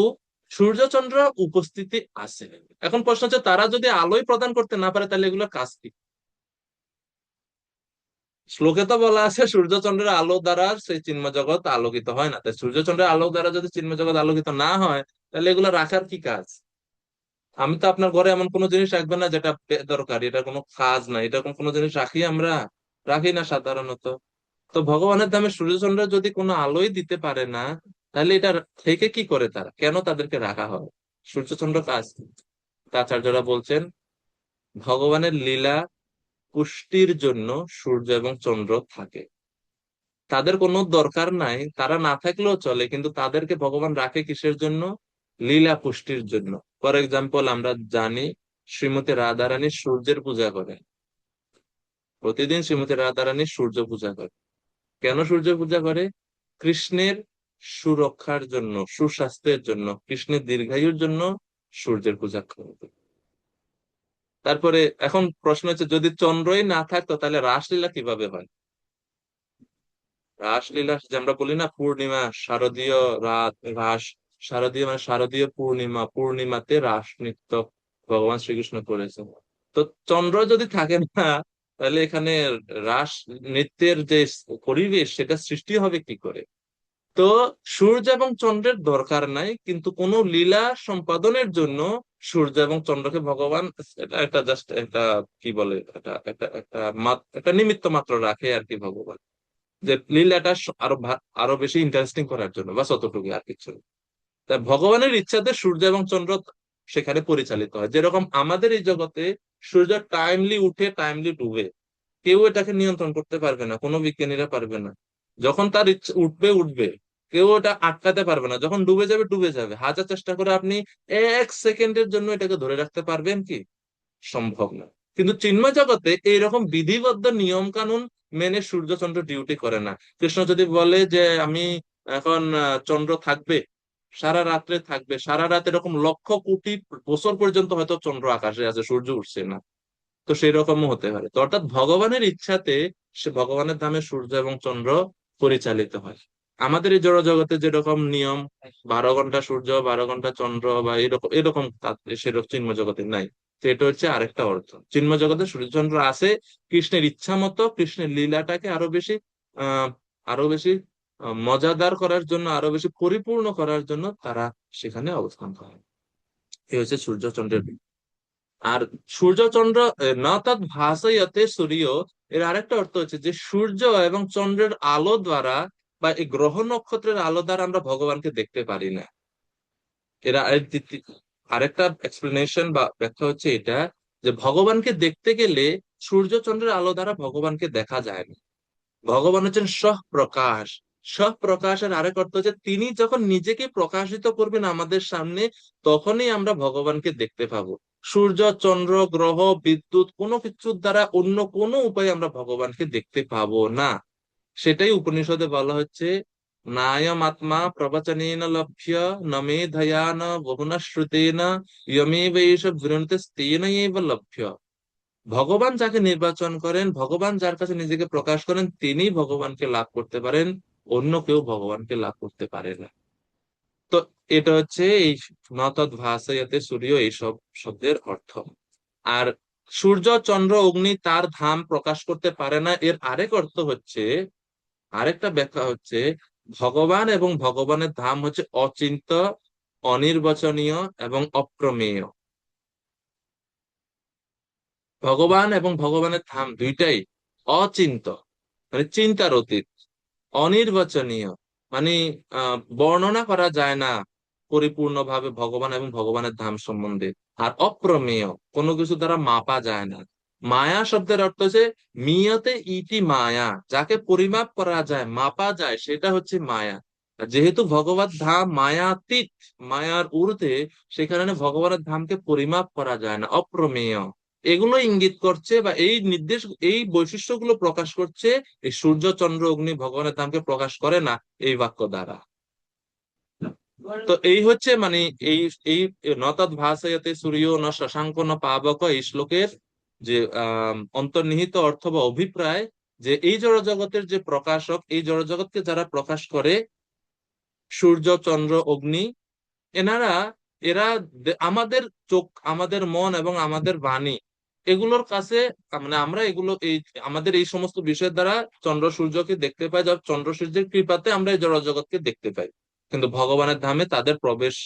A: সূর্যচন্দ্র উপস্থিতি আছে। এখন প্রশ্ন হচ্ছে, তারা যদি আলোই প্রদান করতে না পারে তাহলে এগুলো কাজ কি? শ্লোকে তো বলা আছে সূর্যচন্দ্রের আলো দ্বারা সেই চিন্ময় জগৎ আলোকিত হয় না, তাই সূর্যচন্দ্রের আলো দ্বারা যদি চিন্ময় জগৎ আলোকিত না হয়, তাহলে এগুলো রাখার কি কাজ? আমি তো আপনার ঘরে এমন কোনো জিনিস রাখবেন না যেটা দরকারি, এটা কোনো কাজ নাই, এরকম কোনো জিনিস রাখি আমরা? রাখি না সাধারণত। তো ভগবানের ধামে সূর্যচন্দ্র যদি কোনো আলোই দিতে পারে না, তাহলে এটা থেকে কি করে, তারা কেন তাদেরকে রাখা হয়? সূর্যচন্দ্র কাজ কি? তা আচার্যরা বলছেন ভগবানের লীলা পুষ্টির জন্য সূর্য এবং চন্দ্র থাকে। তাদের কোনো দরকার নাই, তারা না থাকলেও চলে, কিন্তু তাদেরকে ভগবান রাখে কিসের জন্য? লীলা পুষ্টির জন্য। ফর এক্সাম্পল, আমরা জানি শ্রীমতী রাধারানী সূর্যের পূজা করে। প্রতিদিন শ্রীমতী রাধারানী সূর্য পূজা করে। কেন সূর্য পূজা করে? কৃষ্ণের সুরক্ষার জন্য, সুস্বাস্থ্যের জন্য, কৃষ্ণের দীর্ঘায়ুর জন্য সূর্যের পূজা করে। তারপরে এখন প্রশ্ন হচ্ছে, যদি চন্দ্রই না থাকতো তাহলে রাসলীলা কিভাবে হয়? রাসলীলা যে আমরা বলি না, পূর্ণিমা, শারদীয় রাত, রাস, শারদীয় মানে শারদীয় পূর্ণিমা, পূর্ণিমাতে রাস নৃত্য ভগবান শ্রীকৃষ্ণ করেছেন। তো চন্দ্র যদি থাকে না, তাহলে এখানে রাস নৃত্যের যে পরিবেশ সেটা সৃষ্টি হবে কি করে? তো সূর্য এবং চন্দ্রের দরকার নাই, কিন্তু কোন লীলা সম্পাদনের জন্য সূর্য এবং চন্দ্রকে ভগবান, এটা একটা জাস্ট একটা কি বলে, এটা একটা একটা একটা নিমিত্ত মাত্র রাখে আর কি ভগবান, যে লীলাটা আরো বেশি ইন্টারেস্টিং করার জন্য, বাস অতটুকু, আর কিছু না। তাই ভগবানের ইচ্ছাতে সূর্য এবং চন্দ্র সেখানে পরিচালিত হয়। যেরকম আমাদের এই জগতে সূর্য টাইমলি উঠে টাইমলি ডুবে, কেউ এটাকে নিয়ন্ত্রণ করতে পারবে না, কোনো বিজ্ঞানীরা পারবে না। যখন তার ইচ্ছা উঠবে উঠবে, কেউ এটা আটকাতে পারবে না। যখন ডুবে যাবে ডুবে যাবে, হাজার চেষ্টা করে আপনি 1 সেকেন্ডের জন্য এটাকে ধরে রাখতে পারবেন কি? সম্ভব না। কিন্তু চিন্ময় জগতে এইরকম বিধিবদ্ধ নিয়ম কানুন মেনে সূর্য চন্দ্র ডিউটি করে না। কৃষ্ণ যদি বলে যে আমি এখন চন্দ্র থাকবে, সারা রাত্রে থাকবে, সারা রাত, এরকম লক্ষ কোটি বছর পর্যন্ত হয়তো চন্দ্র আকাশে আছে, সূর্য উঠছে না, তো সেই রকমও হতে পারে। তো অর্থাৎ ভগবানের ইচ্ছাতে সে ভগবানের ধামে সূর্য এবং চন্দ্র পরিচালিত হয়। আমাদের এই জড় জগতে যেরকম নিয়ম, 12 ঘন্টা সূর্য, 12 ঘন্টা চন্দ্র, বা এরকম এরকম সেরকম চিন্ময় জগতে নাই। তো এটা হচ্ছে আরেকটা অর্থ, চিন্ময় জগতে সূর্যচন্দ্র আছে কৃষ্ণের ইচ্ছা মতো, কৃষ্ণের লীলাটাকে আরো বেশি মজাদার করার জন্য, আরো বেশি পরিপূর্ণ করার জন্য তারা সেখানে অবস্থান করে। এই হচ্ছে সূর্য চন্দ্রের। আর সূর্য চন্দ্র না তৎ ভাসয়তে সূর্য, এর আরেকটা অর্থ হচ্ছে যে সূর্য এবং চন্দ্রের আলো দ্বারা বা এই গ্রহ নক্ষত্রের আলো দ্বারা আমরা ভগবানকে দেখতে পারি না। এরা আরেকটা এক্সপ্লেনেশন বা ব্যাখ্যা হচ্ছে এটা, যে ভগবানকে দেখতে গেলে সূর্য চন্দ্রের আলো দ্বারা ভগবানকে দেখা যায় না। ভগবান হচ্ছেন স্বপ্রকাশ। স্বপ্রকাশের আরেক অর্থ হচ্ছে তিনি যখন নিজেকে প্রকাশিত করবেন আমাদের সামনে, তখনই আমরা ভগবানকে দেখতে পাবো। সূর্য, চন্দ্র, গ্রহ, বিদ্যুৎ কোনো কিছুর দ্বারা, অন্য কোনো উপায়ে আমরা ভগবানকে দেখতে পাবো না। সেটাই উপনিষদে বলা হচ্ছে, নায়ম আত্মা প্রবচনেন লভ্য নমে ধয়ান বহুনা শ্রুতেন ইয়মেব এষ বৃণতে স্তেন এব লভ্য। ভগবান যাকে নির্বাচন করেন, ভগবান যার কাছে নিজেকে প্রকাশ করেন, তিনি ভগবানকে লাভ করতে পারেন, অন্য কেউ ভগবানকে লাভ করতে পারে না। তো এটা হচ্ছে এই নতদ ভাসায়াতে সূর্য, এইসব শব্দের অর্থ। আর সূর্য, চন্দ্র, অগ্নি তার ধাম প্রকাশ করতে পারে না, এর আরেক অর্থ হচ্ছে, আরেকটা ব্যাখ্যা হচ্ছে, ভগবান এবং ভগবানের ধাম হচ্ছে অচিন্ত, অনির্বচনীয় এবং অপ্রমেয়। ভগবান এবং ভগবানের ধাম দুইটাই অচিন্ত, মানে চিন্তার অতীত, অনির্বচনীয়, মানে বর্ণনা করা যায় না পরিপূর্ণভাবে ভগবান এবং ভগবানের ধাম সম্বন্ধে, আর অপ্রমেয়, কোনো কিছু দ্বারা মাপা যায় না। মায়া শব্দের অর্থ হচ্ছে মিয়তে ইতি মায়া, যাকে পরিমাপ করা যায়, মাপা যায়, সেটা হচ্ছে মায়া। আর যেহেতু ভগবত ধাম মায়াতীত, মায়ার ঊর্ধ্বে, সেখানে ভগবানের ধামকে পরিমাপ করা যায় না, অপ্রমেয়। এগুলো ইঙ্গিত করছে বা এই নির্দেশ, এই বৈশিষ্ট্যগুলো প্রকাশ করছে এই সূর্য, চন্দ্র, অগ্নি ভগবানের ধামকে প্রকাশ করে না এই বাক্য দ্বারা। তো এই হচ্ছে মানে এই এই নতদ ভাসয়তে সূর্য ন শশাঙ্ক ন পাবক, এই শ্লোকের যে অন্তর্নিহিত অর্থ বা অভিপ্রায়, যে এই জড় জগতের যে প্রকাশক, এই জড় জগৎকে যারা প্রকাশ করে, সূর্য, চন্দ্র, অগ্নি, এনারা, এরা আমাদের চোখ, আমাদের মন এবং আমাদের বাণী, এগুলোর কাছে, মানে আমরা এগুলো এই আমাদের এই সমস্ত বিষয়ের দ্বারা চন্দ্র সূর্যকে দেখতে পাই, যা চন্দ্র সূর্যের কৃপাতে আমরা এই জড় জগৎকে দেখতে পাই। কিন্তু ভগবানের ধামে তাদের প্রবেশ,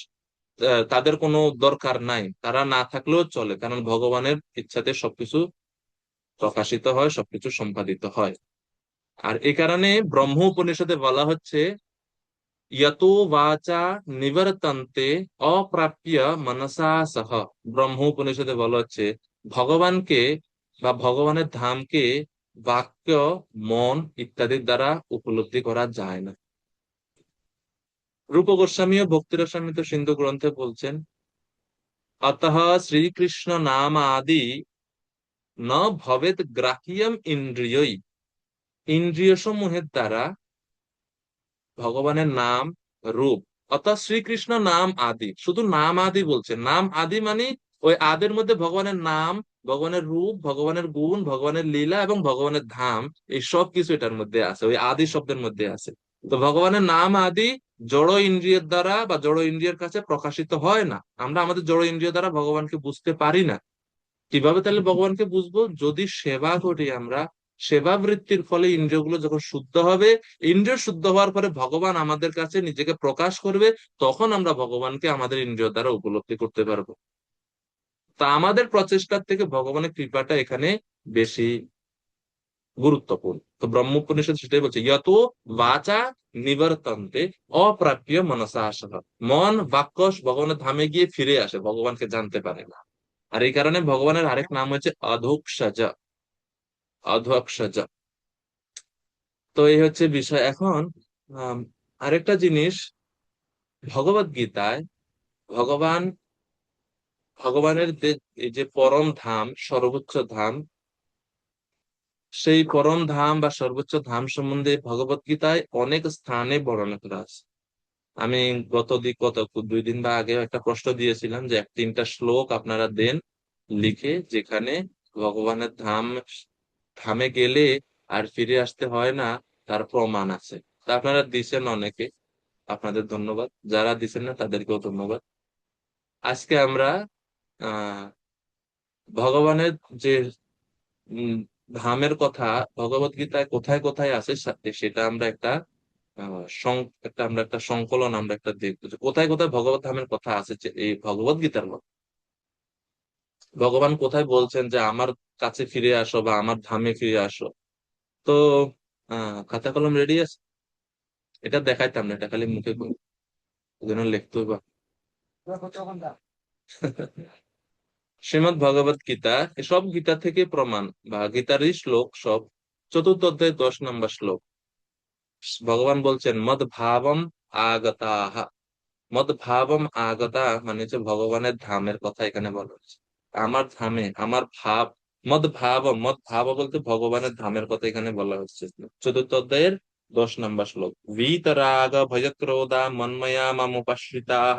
A: তাদের কোনো দরকার নাই, তারা না থাকলেও চলে, কারণ ভগবানের ইচ্ছাতে সবকিছু প্রকাশিত হয়, সবকিছু সম্পাদিত হয়। আর এই কারণে ব্রহ্ম উপনিষদে বলা হচ্ছে, यतो वाचा निवर्तन्ते অপ্রাপ্য মনসা সহ। ব্রহ্ম উপনিষদে বলা হচ্ছে ভগবানকে বা ভগবানের ধামকে বাক্য, মন ইত্যাদির দ্বারা উপলব্ধি করা যায় না। রূপ গোস্বামী ও ভক্তি রসামৃত সিন্ধু গ্রন্থে বলছেন, অতঃ শ্রীকৃষ্ণ নাম আদি ন ভবেত গ্রাহ্যম ইন্দ্রিয়ই। ইন্দ্রিয় সমূহের দ্বারা ভগবানের নাম, রূপ, অর্থাৎ শ্রীকৃষ্ণ নাম আদি, শুধু নাম আদি বলছে। নাম আদি মানে ওই আদের মধ্যে ভগবানের নাম, ভগবানের রূপ, ভগবানের গুণ, ভগবানের লীলা এবং ভগবানের ধাম, এই সব কিছু এটার মধ্যে আছে, ওই আদি শব্দের মধ্যে আছে। তো ভগবানের নাম আদি জড় ইন্দ্রিয়ের দ্বারা বা জড় ইন্দ্রিয়ের কাছে প্রকাশিত হয় না। আমরা আমাদের জড় ইন্দ্রিয় দ্বারা ভগবানকে বুঝতে পারি না। কিভাবে তাহলে ভগবানকে বুঝবো? যদি সেবা করি আমরা, সেবা বৃত্তির ফলে ইন্দ্রিয়গুলো যখন শুদ্ধ হবে, ইন্দ্রিয় শুদ্ধ হওয়ার পরে ভগবান আমাদের কাছে নিজেকে প্রকাশ করবে, তখন আমরা ভগবানকে আমাদের ইন্দ্রিয় দ্বারা উপলব্ধি করতে পারবো। তা আমাদের প্রচেষ্টার থেকে ভগবানের কৃপাটা এখানে বেশি গুরুত্বপূর্ণ। তো ব্রহ্ম উপনিষদ সেটাই বলছে, যত বাচা নিবর্তন্তে অপ্রাপ্য মনসা আসহ। মন বাক্য ভগবানের ধামে গিয়ে ফিরে আসে, ভগবানকে জানতে পারে না। আর এই কারণে ভগবানের আরেক নাম হচ্ছে অধোক্ষজ। অধোক্ষজ। তো এই হচ্ছে বিষয়। এখন আম, আরেকটা জিনিস, ভগবত গীতায় ভগবান, ভগবানের এই যে পরম ধাম, সর্বোচ্চ ধাম, সেই পরম ধাম বা সর্বোচ্চ ধাম সম্বন্ধে ভগবত গীতায় অনেক স্থানে বর্ণনা করা আছে। আমি গত 2 দিন বা আগে একটা প্রশ্ন দিয়েছিলাম যে 1-3টা শ্লোক আপনারা দেন লিখে, যেখানে ভগবানের ধাম, ধামে গেলে আর ফিরে আসতে হয় না, তার প্রমাণ আছে। তা আপনারা দিছেন অনেকে, আপনাদের ধন্যবাদ। যারা দিছেন না তাদেরকেও ধন্যবাদ। আজকে আমরা আহ ভগবানের যে উম, ধামের কথা ভগবত গীতায় কোথায় কোথায় আছে, সেটা আমরা একটা আমরা একটা সংকলন, আমরা একটা দেখবো যে কোথায় কোথায় ভগবত ধামের কথা আছে। যে এই ভগবত গীতার মধ্যে ভগবান কোথায় বলছেন যে আমার কাছে ফিরে আসো বা আমার ধামে ফিরে আসো। তো খাতা কলম রেডি আছে? এটা দেখাইতাম না, এটা খালি মুখে বলি, এই জন্য লিখতে হবে। শ্রীমদ ভগবত গীতা, এসব গীতা থেকে প্রমাণ বা গীতারই শ্লোক সব। চতুর্থ অধ্যায় 10 নম্বর শ্লোক, ভগবান বলছেন মদ ভাবম আগতাহা। মদ ভাবম আগতা মানে হচ্ছে ভগবানের ধামের কথা এখানে বলা হচ্ছে। আমার ধামে আমার ভাব, মদ ভাব, মদ ভাব বলতে ভগবানের ধামের কথা এখানে বলা হচ্ছে। চতুর্থ অধ্যায়ের 10 নম্বর শ্লোক, ভীতরাগ ভয়ক্রোধা মন্ময়া মামুপাশ্রিতাহ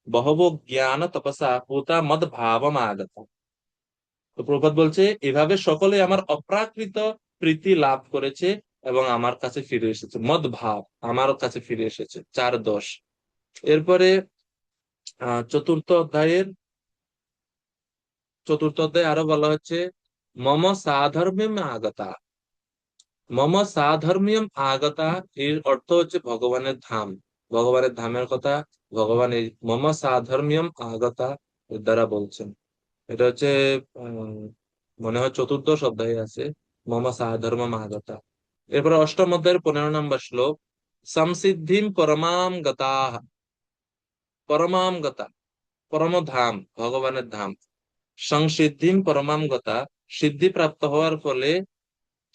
A: বহব জ্ঞান তপসা পুতা মদ ভাবম আগতা। তো প্রভুপাদ বলছে, এভাবে সকলে আমার অপ্রাকৃত প্রীতি লাভ করেছে এবং আমার কাছে ফিরে এসেছে। মদ ভাব, আমার কাছে ফিরে এসেছে। 4:10। এরপরে চতুর্থ অধ্যায়ের চতুর্থ অধ্যায়ে আরো বলা হচ্ছে, মম সাধর্ম্যম আগতা। মম সাধর্ম্যম আগতা, এর অর্থ হচ্ছে ভগবানের ধাম। ভগবানের ধামের কথা ভগবান এই মম সাধর্ম্যম আগতা এর দ্বারা বলছেন। এটা হচ্ছে উম, মনে হয় চতুর্দশ অধ্যায়ে আছে, মম সাধর্ম্যম আগতা। এরপরে অষ্টম অধ্যায়ের 15 নম্বর শ্লোক, সংসিদ্ধিম পরমাম গতা। পরমাম গতা, পরম ধাম, ভগবানের ধাম। সংসিদ্ধিম পরমাম গতা, সিদ্ধি প্রাপ্ত হওয়ার ফলে,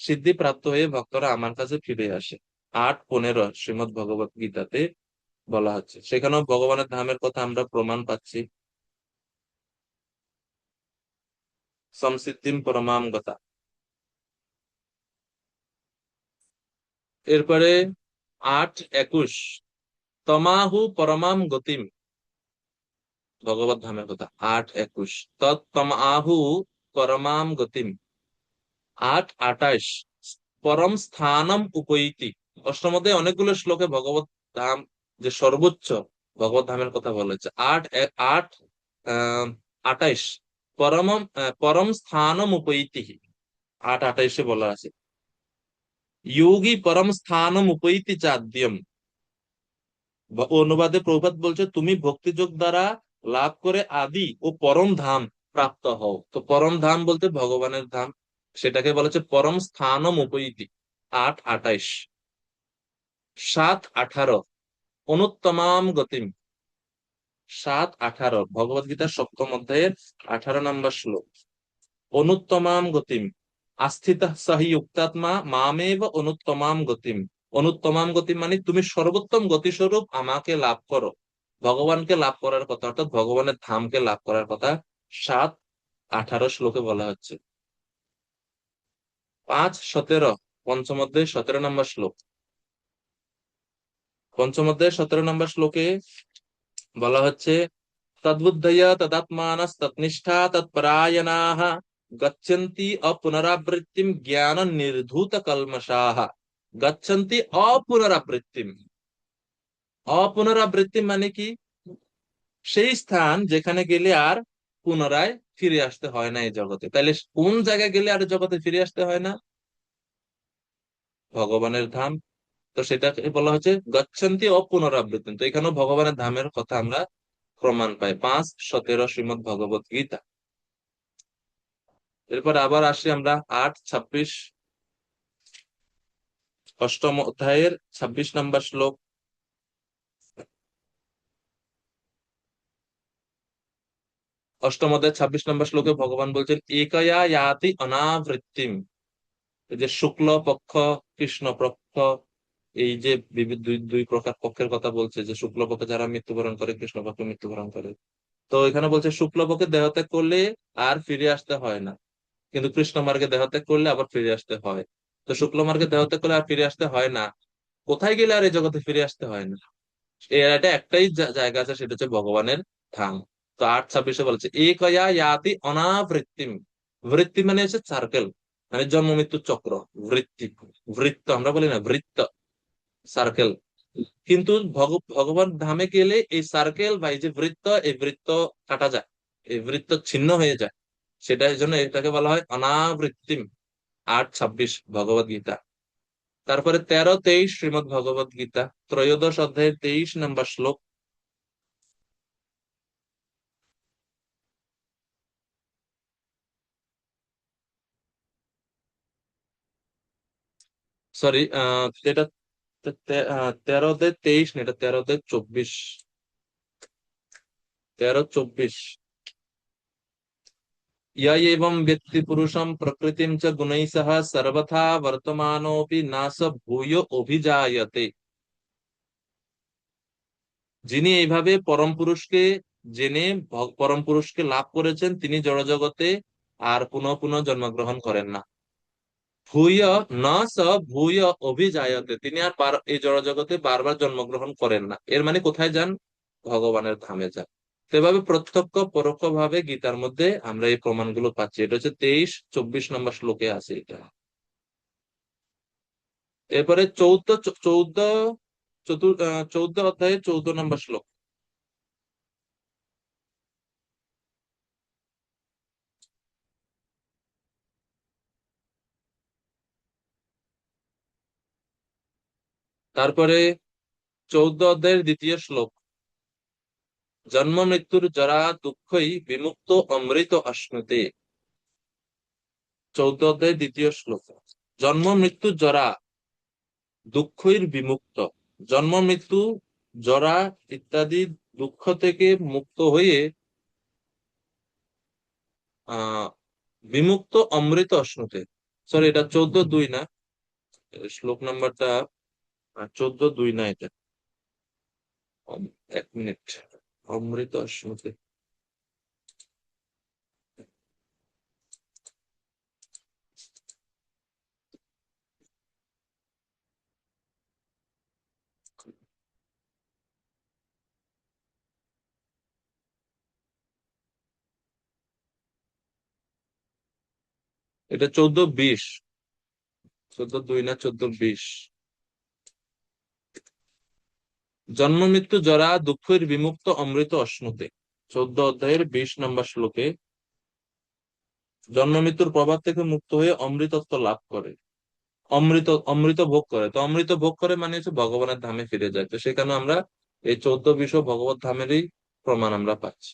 A: সিদ্ধি প্রাপ্ত হয়ে ভক্তরা আমার কাছে ফিরে আসে। 8:15 শ্রীমদ ভগবত গীতাতে বলা হচ্ছে। সেখানেও ভগবানের ধামের কথা আমরা প্রমাণ পাচ্ছি। সংসিদ্ধিম পরমাম গতা। এরপরে 8:21, তমাহু পরমাম গতিম। ভগবত ধামের কথা 8:21, তৎ আহু পরমাম গতিম। 8:28, পরম স্থানম উপৈতি। অষ্টম অধ্যায়ে অনেকগুলো শ্লোকে ভগবত ধাম, যে সর্বোচ্চ ভগবত ধামের কথা বলেছে। 8:28, পরম স্থানম উপৈতি। 8:28 বলা আছে, যোগী পরম স্থানম উপৈতি চাদ্যম। অনুবাদে প্রভুপাদ বলছে, তুমি ভক্তিযোগ দ্বারা লাভ করে আদি ও পরম ধাম প্রাপ্ত হও। তো পরম ধাম বলতে ভগবানের ধাম, সেটাকে বলেছে পরম স্থানম উপৈতি। 8:28। 7:18, অনুত্তমাম গতিম। 7:18 ভগবত গীতার 7ম অধ্যায়ের 18 নম্বর শ্লোক, অনুত্তমাম গতিম, আস্থিতঃ সহি যুক্তাত্মা মামেব অনুত্তমাম গতিম। অনুত্তমাম গতিম মানে তুমি সর্বোত্তম গতিস্বরূপ আমাকে লাভ করো, ভগবানকে লাভ করার কথা, অর্থাৎ ভগবানের ধামকে লাভ করার কথা 7-18 শ্লোকে বলা হচ্ছে। 5-17 পঞ্চম অধ্যায় 17 নম্বর শ্লোক। পঞ্চম অধ্যায় 17 নম্বর শ্লোকে বলা হচ্ছে, তদ্বুদ্ধয়া তদাত্মানস তৎনিষ্ঠা তৎপরায়ণাঃ গচ্ছন্তি অপুনরাবৃত্তিম জ্ঞান নির্ধূত কল্মষাঃ। গচ্ছন্তি অপুনরাবৃত্তিম। অপুনরাবৃত্তি মানে কি? সেই স্থান যেখানে গেলে আর পুনরায় ফিরে আসতে হয় না এই জগতে। তাহলে কোন জায়গায় গেলে আর জগতে ফিরে আসতে হয় না? ভগবানের ধাম। তো সেটাকে বলা হচ্ছে গচ্ছন্তি অপুনরাবৃত্তি। তো এখানেও ভগবানের ধামের কথা আমরা প্রমাণ পাই 5-17 শ্রীমদ ভগবত গীতা। এরপর আবার আসি আমরা 8-26, অষ্টম অধ্যায়ের 26 নম্বর শ্লোক। অষ্টম অধ্যায় 26 নম্বর শ্লোকে ভগবান বলছেন, একয়া ইয়াতি অনাবৃত্তিম। এই যে শুক্ল পক্ষ, কৃষ্ণ পক্ষ, এই যে দুই দুই প্রকার পক্ষের কথা বলছে, যে শুক্ল পক্ষে যারা মৃত্যুবরণ করে, কৃষ্ণ পক্ষে মৃত্যুবরণ করে। তো এখানে বলছে শুক্ল পক্ষে দেহত্যাগ করলে আর ফিরে আসতে হয় না, কিন্তু কৃষ্ণ মার্গে দেহত্যাগ করলে আবার ফিরে আসতে হয়। তো শুক্ল মার্গে দেহত্যাগ করলে আর ফিরে আসতে হয় না, কোথায় গেলে আর এই জগতে ফিরে আসতে হয় না? এর এটা একটাই জায়গা আছে, সেটা হচ্ছে ভগবানের ধাম। তো 8-26 বলছে, একয়া ইয়াতি অনাবৃত্তিম। বৃত্তি মানে হচ্ছে সার্কেল, মানে জন্ম মৃত্যু চক্র। বৃত্তি, বৃত্ত আমরা বলি না, বৃত্ত, সার্কেল। কিন্তু ভগবান ধামে গেলে এই সার্কেল বা এই যে বৃত্ত, এই বৃত্ত কাটা যায়, এই বৃত্ত ছিন্ন হয়ে যায়। সেটার জন্য এটাকে বলা হয় অনাবৃত্তিম। 8-26 ভগবত গীতা। তারপরে 13-23 শ্রীমদ ভগবত গীতা, ত্রয়োদশ অধ্যায়ের 23 নম্বর শ্লোক। সরি, এটা 13-23 না, এটা 13-24। 13-24। य एवं व्यक्ति पुरुषं प्रकृतिं च गुणैः सह सर्वथा वर्तमानोऽपि न स भूय अभिजायते। যিনি এইভাবে পরম পুরুষকে জেনে পরম পুরুষকে লাভ করেছেন, তিনি জড়জগতে আর পুনঃ পুনঃ জন্মগ্রহণ করেন না। ভূয় ন স ভূয় অভিজায়তে, তিনি আর এই জড়জগতে বারবার জন্মগ্রহণ করেন না। এর মানে কোথায় যান? ভগবানের ধামে যান। তো এভাবে প্রত্যক্ষ পরোক্ষ ভাবে গীতার মধ্যে আমরা এই প্রমাণগুলো পাচ্ছি। এটা হচ্ছে 23-24 নম্বর শ্লোকে আছে এটা। এরপরে 14 অধ্যায়ে 14 নম্বর শ্লোক। তারপরে 14 অধ্যায়ের দ্বিতীয় শ্লোক, জন্ম মৃত্যুর জরা দুঃখই বিমুক্ত অমৃত অশ্নুতে। 14 অধ্যায়ের দ্বিতীয় শ্লোক, জন্ম মৃত্যু জরা দুঃখের বিমুক্ত। জন্ম মৃত্যু, জরা ইত্যাদি দুঃখ থেকে মুক্ত হয়ে আহ বিমুক্ত অমৃত অশ্নুতে। সরি, এটা 14-2 না, শ্লোক নাম্বারটা 14-2 না এটা। এক মিনিট, অমৃত অশ্নুতে। এটা 14-20, 14-2 না 14-20। জন্ম মৃত্যু জরা দুঃখের বিমুক্ত অমৃত অশ্নুতে, 14 অধ্যায়ের 20 নম্বর শ্লোকে, জন্ম মৃত্যুর প্রভাব থেকে মুক্ত হয়ে অমৃতত্ব লাভ করে, অমৃত অমৃত ভোগ করে। তো অমৃত ভোগ করে মানে হচ্ছে ভগবানের ধামে ফিরে যায়। তো সেখানে আমরা এই 14-20 ভগবত ধামেরই প্রমাণ আমরা পাচ্ছি।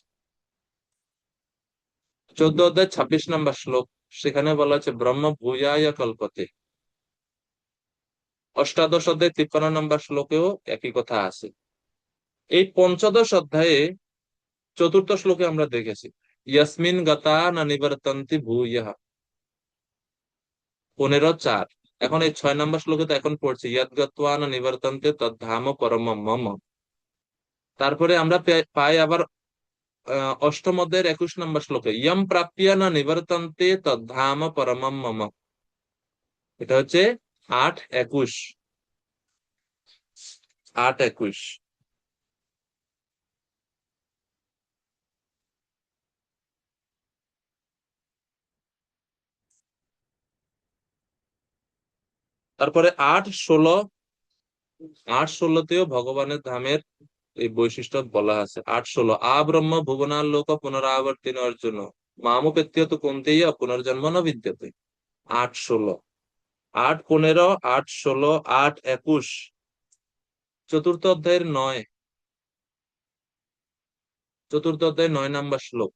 A: 14 অধ্যায় 26 নম্বর শ্লোক, সেখানে বলা হচ্ছে ব্রহ্ম ভূয়ায় কল্পতে। অষ্টাদশ অধ্যায় 53 নম্বর শ্লোকেও একই কথা আছে। এই পঞ্চদশ অধ্যায়ে 4র্থ শ্লোকে আমরা দেখেছি ইয়াসমিন গতা না নিবর্তন্তি ভূয়ঃ। 15:4। এখন এই 6 নম্বর শ্লোকে তো এখন পড়ছি ইয়াদ গত্বা না নিবর্তন্তে তদ্ধাম পরমম মম। তারপরে আমরা পাই আবার অষ্টম অধ্যায়ের 21 নম্বর শ্লোকে ইয়ম প্রাপ্য না নিবর্তন্তে তদ্ধাম পরমম মম। এটা হচ্ছে 8:21। 8:21। তারপরে 8:16। 8:16তেও ভগবানের ধামের এই বৈশিষ্ট্য বলা আছে। 8:16 আব্রহ্ম ভুবনালোক পুনরাবর্তিন অর্জুন মামুপেত্য তো কুন্তেয় পুনর্জন্ম ন বিদ্যতে। 8:16। 8:15। 8:16। 8:21। চতুর্থ অধ্যায়ের 9। চতুর্থ অধ্যায়ের 9 নম্বর শ্লোক।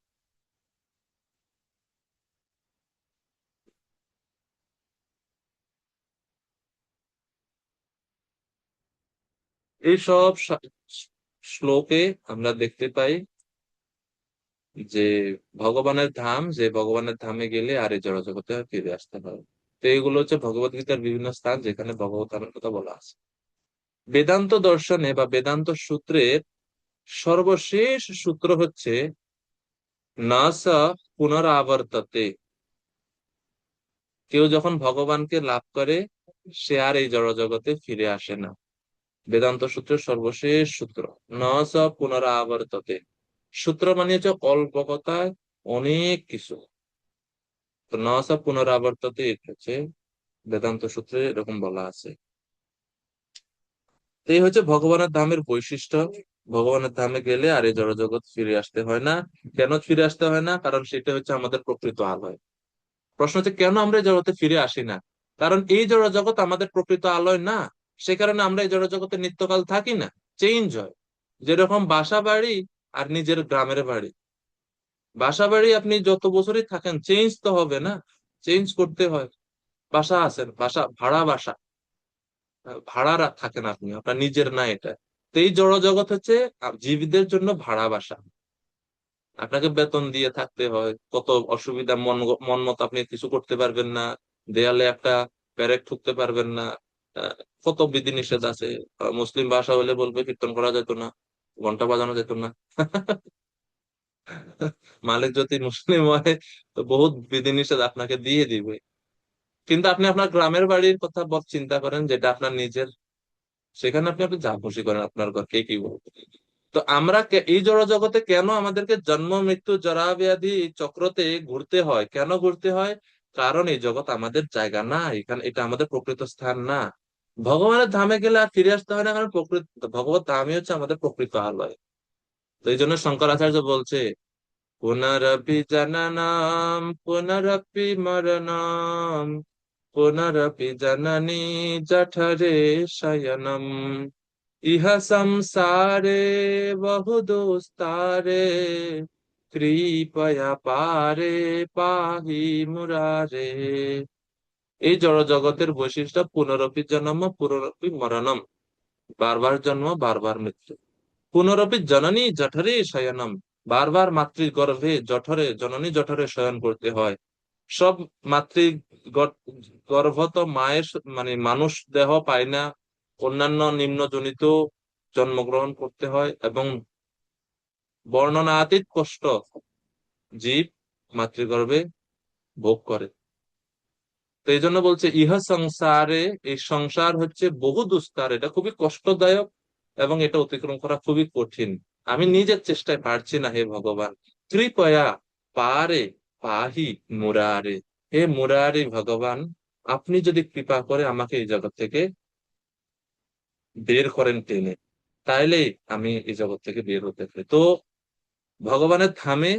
A: এইসব শ্লোকে আমরা দেখতে পাই যে ভগবানের ধাম, যে ভগবানের ধামে গেলে আর এই জড়জগতে ফিরে আসতে পারে। তো এইগুলো হচ্ছে ভগবত গীতার বিভিন্ন স্থান যেখানে ভগবত ধামের কথা বলা আছে। বেদান্ত দর্শনে বা বেদান্ত সূত্রের সর্বশেষ সূত্র হচ্ছে না সা পুনরাবর্ততে। কেউ যখন ভগবানকে লাভ করে সে আর এই জড়জগতে ফিরে আসে না। বেদান্ত সূত্রের সর্বশেষ সূত্র না সা পুনরাবর্ততে। সূত্র মানে হচ্ছে অল্প কথায় অনেক কিছু। তো না সা পুনরাবর্ততে এটা হচ্ছে বেদান্ত সূত্রে এরকম বলা আছে। তো এই হচ্ছে ভগবানের ধামের বৈশিষ্ট্য। ভগবানের ধামে গেলে আর এই জড়জগৎ ফিরে আসতে হয় না। কেন ফিরে আসতে হয় না? কারণ সেটা হচ্ছে আমাদের প্রকৃত আলয়। প্রশ্ন হচ্ছে কেন আমরা এই জগতে ফিরে আসি না? কারণ এই জড়জগৎ আমাদের প্রকৃত আলয় না। সে কারণে আমরা এই জড়জগতে নিত্যকাল থাকি না, চেঞ্জ হয়। যেরকম বাসা বাড়ি আর নিজের গ্রামের বাড়ি। বাসা বাড়ি আপনি যত বছরই থাকেন চেঞ্জ তো হবে না, চেঞ্জ করতে হয়। বাসা আছেন, বাসা ভাড়া বাসা, ভাড়া থাকেন আপনি, আপনার নিজের না এটা। তো এই জড় জগৎ হচ্ছে জীবদের জন্য ভাড়া বাসা। আপনাকে বেতন দিয়ে থাকতে হয়, কত অসুবিধা, মন মতো আপনি কিছু করতে পারবেন না, দেয়ালে একটা প্যারেক ঠুকতে পারবেন না। আহ, কত বিধিনিষেধ আছে। মুসলিম ভাষা হলে বলবে কীর্তন করা যেত না, ঘন্টা বাজানো যেত না। মালিক যদি মুসলিম হয় তো বহুত বিধিনিষেধ আপনাকে দিয়ে দিবে। কিন্তু আপনি আপনার গ্রামের বাড়ির কথা চিন্তা করেন, যেটা আপনার নিজের। সেখানে আপনি আপনি যা খুশি করেন, আপনার ঘর কে কি বলবে। তো আমরা এই জড়জগতে কেন আমাদেরকে জন্ম মৃত্যু জরা ব্যাধি চক্রতে ঘুরতে হয়? কেন ঘুরতে হয়? কারণ এই জগৎ আমাদের জায়গা না, এখানে এটা আমাদের প্রকৃত স্থান না। ভগবানের ধামে গেলে আর ফিরে আসতে হয় না, কারণ প্রকৃত ভগবত ধামই হচ্ছে আমাদের প্রকৃত আলয়। তো এই জন্য শঙ্করাচার্য বলছে পুনরপি জননাম পুনরপি মরণাম পুনরপি জননী জঠরে শয়নম ইহ সংসারে বহু দুস্তারে কৃপয়া পারে পাহি মুরারে। এই জড় জগতের বৈশিষ্ট্য পুনরপি জন্ম পুনরপি মরণম। বারবার জন্ম, বারবার মৃত্যু। পুনরপি জননী জঠরে শয়নম। বারবার মাতৃ গর্ভে জঠরে, জননী জঠরে শয়ন করতে হয়। সব মাতৃ গর্ভ তো মায়ের, মানে মানুষ দেহ পায় না, অন্যান্য নিম্নজনিত জন্মগ্রহণ করতে হয়, এবং বর্ণনাতীত কষ্ট জীব মাতৃগর্ভে ভোগ করে। তো এই জন্য বলছে ইহা সংসারে, এই সংসার হচ্ছে বহু দুস্তার, এটা খুবই কষ্টদায়ক এবং এটা অতিক্রম করা খুবই কঠিন। আমি নিজের চেষ্টায় পারছি না হে ভগবান, কৃপয়া পারে পাহি মুরারে। হে মুরারি ভগবান, আপনি যদি কৃপা করে আমাকে এই জগৎ থেকে বের করেন টেনে, তাইলেই আমি এই জগৎ থেকে বের হতে পারি। তো ভগবানের ধামে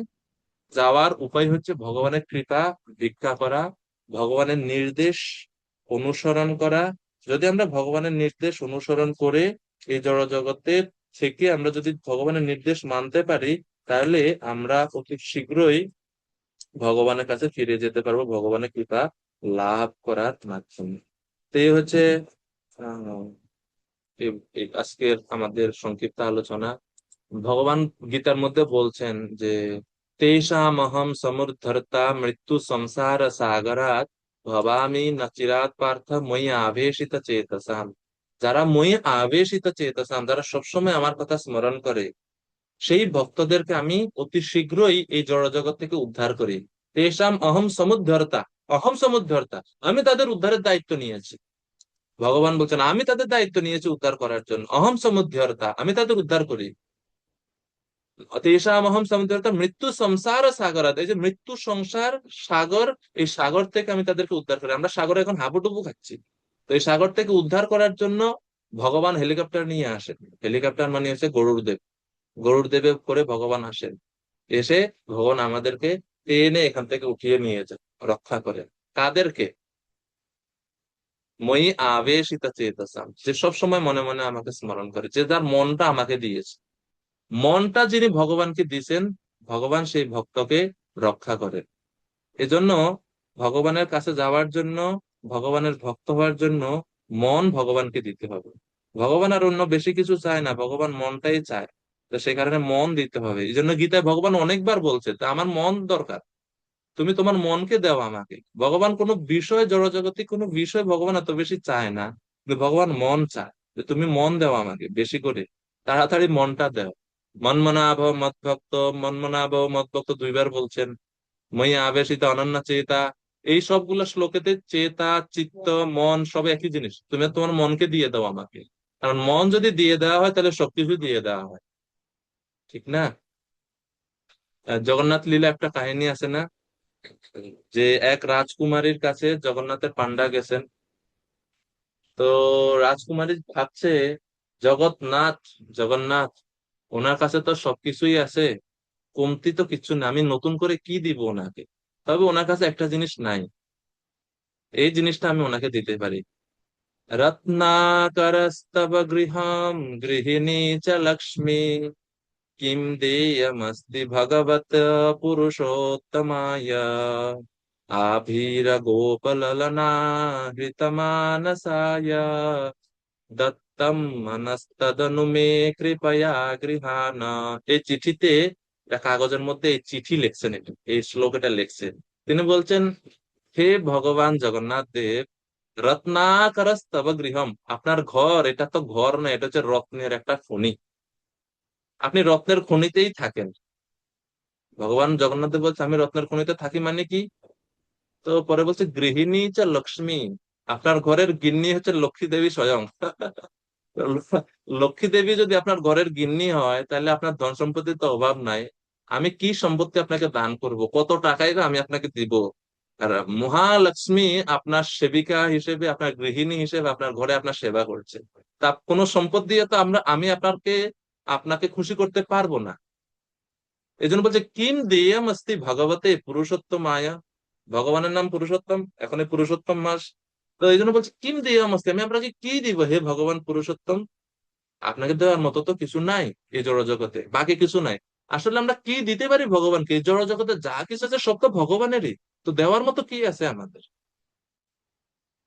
A: যাওয়ার উপায় হচ্ছে ভগবানের কৃপা ভিক্ষা করা, ভগবানের নির্দেশ অনুসরণ করা। যদি আমরা ভগবানের নির্দেশ অনুসরণ করে এই জড় জগতের থেকে আমরা যদি ভগবানের নির্দেশ মানতে পারি, তাহলে আমরা অতি শীঘ্রই ভগবানের কাছে ফিরে যেতে পারবো ভগবানের কৃপা লাভ করার মাধ্যমে। তো এই হচ্ছে আহ আজকের আমাদের সংক্ষিপ্ত আলোচনা। ভগবান গীতার মধ্যে বলছেন যে তেষামহং সমুদ্ধর্তা মৃত্যু সংসার সাগরাৎ ভবামি ন চিরাৎ পার্থ ময়ি আবেশিত চেতসাম। যারা ময়ি আবেশিত চেতসাম, যারা সবসময় আমার কথা স্মরণ করে, সেই ভক্তদেরকে আমি অতি শীঘ্রই এই জড়জগৎ থেকে উদ্ধার করি। তেষাম অহম সমুদ্ধর্তা, অহম সমুদ্ধর্তা, আমি তাদের উদ্ধারের দায়িত্ব নিয়েছি। ভগবান বলছেন আমি তাদের দায়িত্ব নিয়েছি উদ্ধার করার জন্য। অহম সমুদ্ধর্তা, আমি তাদের উদ্ধার করি। তেষামহম সমুদ্রতা মৃত্যু সংসার সাগরাত, এই যে মৃত্যু সংসার সাগর, এই সাগর থেকে আমি তাদেরকে উদ্ধার করি। আমরা সাগরে এখন হাবুডুবু খাচ্ছি, তো এই সাগর থেকে উদ্ধার করার জন্য ভগবান হেলিকপ্টার নিয়ে আসেন। হেলিকপ্টার মানে হচ্ছে গরুড় দেব, গরুড় দেবে করে ভগবান আসেন। এসে ভগবান আমাদেরকে টেনে এখান থেকে উঠিয়ে নিয়ে যান, রক্ষা করেন। কাদেরকে? মই আবেশিত চেতসাম, যে সব সময় মনে মনে আমাকে স্মরণ করে, যে যার মনটা আমাকে দিয়েছে। মনটা যিনি ভগবানকে দিছেন, ভগবান সেই ভক্তকে রক্ষা করেন। এজন্য ভগবানের কাছে যাওয়ার জন্য, ভগবানের ভক্ত হওয়ার জন্য মন ভগবানকে দিতে হবে। ভগবান আর অন্য বেশি কিছু চায় না, ভগবান মনটাই চায়। তো সেই কারণে মন দিতে হবে। এই জন্য গীতায় ভগবান অনেকবার বলছে তা আমার মন দরকার, তুমি তোমার মনকে দাও আমাকে। ভগবান কোনো বিষয়, জড়জগতিক কোনো বিষয় ভগবান এত বেশি চায় না, কিন্তু ভগবান মন চায় যে তুমি মন দাও আমাকে বেশি করে, তাড়াতাড়ি মনটা দাও। মন্মনাভব মদ্ভক্ত, মন্মনাভব মদ্ভক্ত দুইবার বলছেন। মই আবেশিত অনন্য চেতা, এই সবগুলো শ্লোকেতে চেতা, চিত্ত, মন সব একই জিনিস। তুমি তোমার মনকে দিয়ে দাও আমাকে, কারণ মন যদি দিয়ে দেওয়া হয় তাহলে সবকিছু দিয়ে দেওয়া হয়, ঠিক না? জগন্নাথ লীলা একটা কাহিনী আছে না, যে এক রাজকুমারীর কাছে জগন্নাথের পান্ডা গেছেন। তো রাজকুমারী ভাবছে জগন্নাথ, জগন্নাথ ওনার কাছে তো সবকিছুই আছে, কমতি তো কিছু না, আমি নতুন করে কি দিব ওনাকে? তবে ওনার কাছে একটা জিনিস নাই, এই জিনিসটা আমি ওনাকে দিতে পারি। রত্নাকরস্তব গৃহম গৃহিণী চ লক্ষ্মী, কিম দেয়মস্তি ভগবত পুরুষোত্তমায়, আভীর গোপললনা হৃতমানসায়, দত্তম মনস্তদনু মে কৃপয়া গৃহাণ। এই চিঠিতে, একটা কাগজের মধ্যে এই চিঠি লিখছেন, এই শ্লোক এটা লিখছেন। তিনি বলছেন, হে ভগবান জগন্নাথ দেব, রত্নাকর স্তব গৃহম, আপনার ঘর এটা তো ঘর না, এটা হচ্ছে রত্নের একটা খনি, আপনি রত্নের খনিতেই থাকেন। ভগবান জগন্নাথ দেব বলছে আমি রত্নের খনিতে থাকি মানে কি? তো পরে বলছে গৃহিণী চ লক্ষ্মী, আপনার ঘরের গিন্নি হচ্ছে লক্ষ্মী দেবী স্বয়ং। লক্ষ্মী দেবী যদি আপনার ঘরের গিন্নি হয় তাহলে আপনার ধন সম্পত্তির তো অভাব নাই। আমি কি সম্পত্তি আপনাকে দান করব, কত টাকাই বা আমি আপনাকে দিব? আর মহালক্ষ্মী আপনার সেবিকা হিসেবে, আপনার গৃহিণী হিসেবে আপনার ঘরে আপনার সেবা করছে। তা কোনো সম্পদ দিয়ে তো আমি আপনাকে আপনাকে খুশি করতে পারবো না। এই জন্য বলছে কিম দিয়াম অস্তি ভগবতে পুরুষোত্তম মায়া, ভগবানের নাম পুরুষোত্তম, এখন এই পুরুষোত্তম মাস। তো এই জন্য বলছে কিম দিয়াম অস্তি, আমি আপনাকে কি দিব হে ভগবান পুরুষোত্তম? আপনাকে দেওয়ার মতো তো কিছু নাই এই জড়জগতে, বাকি কিছু নাই। আসলে আমরা কি দিতে পারি ভগবানকে? এই জড়জগতে যা কিছু আছে সব তো ভগবানেরই, তো দেওয়ার মতো কি আছে আমাদের?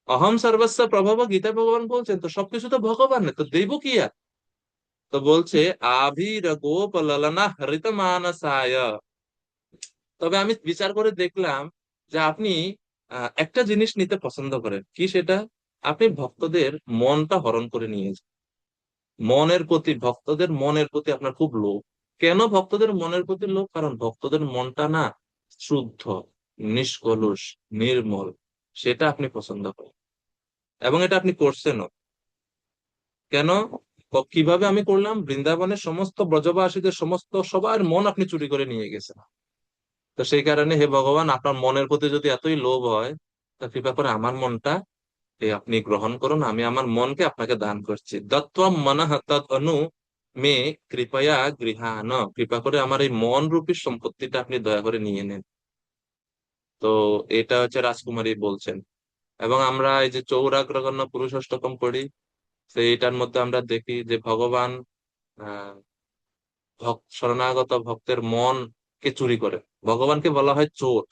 A: অহম সর্বস্ব প্রভব, গীতা ভগবান বলছেন, তো সবকিছু তো ভগবানের, তো দেব কি আর? তো বলছে আভির গোপ ললনা হৃত মানসায়। তবে আমি বিচার করে দেখলাম যে আপনি একটা জিনিস নিতে পছন্দ করেন, কি সেটা? আপনি ভক্তদের মনটা হরণ করে নিয়েছেন। মনের প্রতি, ভক্তদের মনের প্রতি আপনার খুব লোভ। কেন ভক্তদের মনের প্রতি লোভ? কারণ ভক্তদের মনটা না শুদ্ধ, নিষ্কলুষ, নির্মল, সেটা আপনি পছন্দ করেন, এবং এটা আপনি করছেনও। কেন? কিভাবে আমি করলাম? বৃন্দাবনের সমস্ত ব্রজবাসীদের সমস্ত সবার মন আপনি চুরি করে নিয়ে গেছেন। তো সেই কারণে হে ভগবান, আপনার মনের প্রতি যদি এতই লোভ হয়, তা কৃপা করে আমার মনটা আপনি গ্রহণ করুন, আমি আমার মনকে আপনাকে দান করছি। দত্তম মনঃ তদ অনু মে কৃপয়া গৃহাণ, কৃপা করে আমার এই মন রূপী সম্পত্তিটা আপনি দয়া করে নিয়ে নেন। তো এটা হচ্ছে রাজকুমারী বলছেন। এবং আমরা এই যে চৌরাগ্রগণ্য পুরুষোত্তম পড়ি, তো এটার মধ্যে আমরা দেখি যে ভগবান আহ শরণাগত ভক্তের মন কে চুরি করে। ভগবানকে বলা হয় চোর।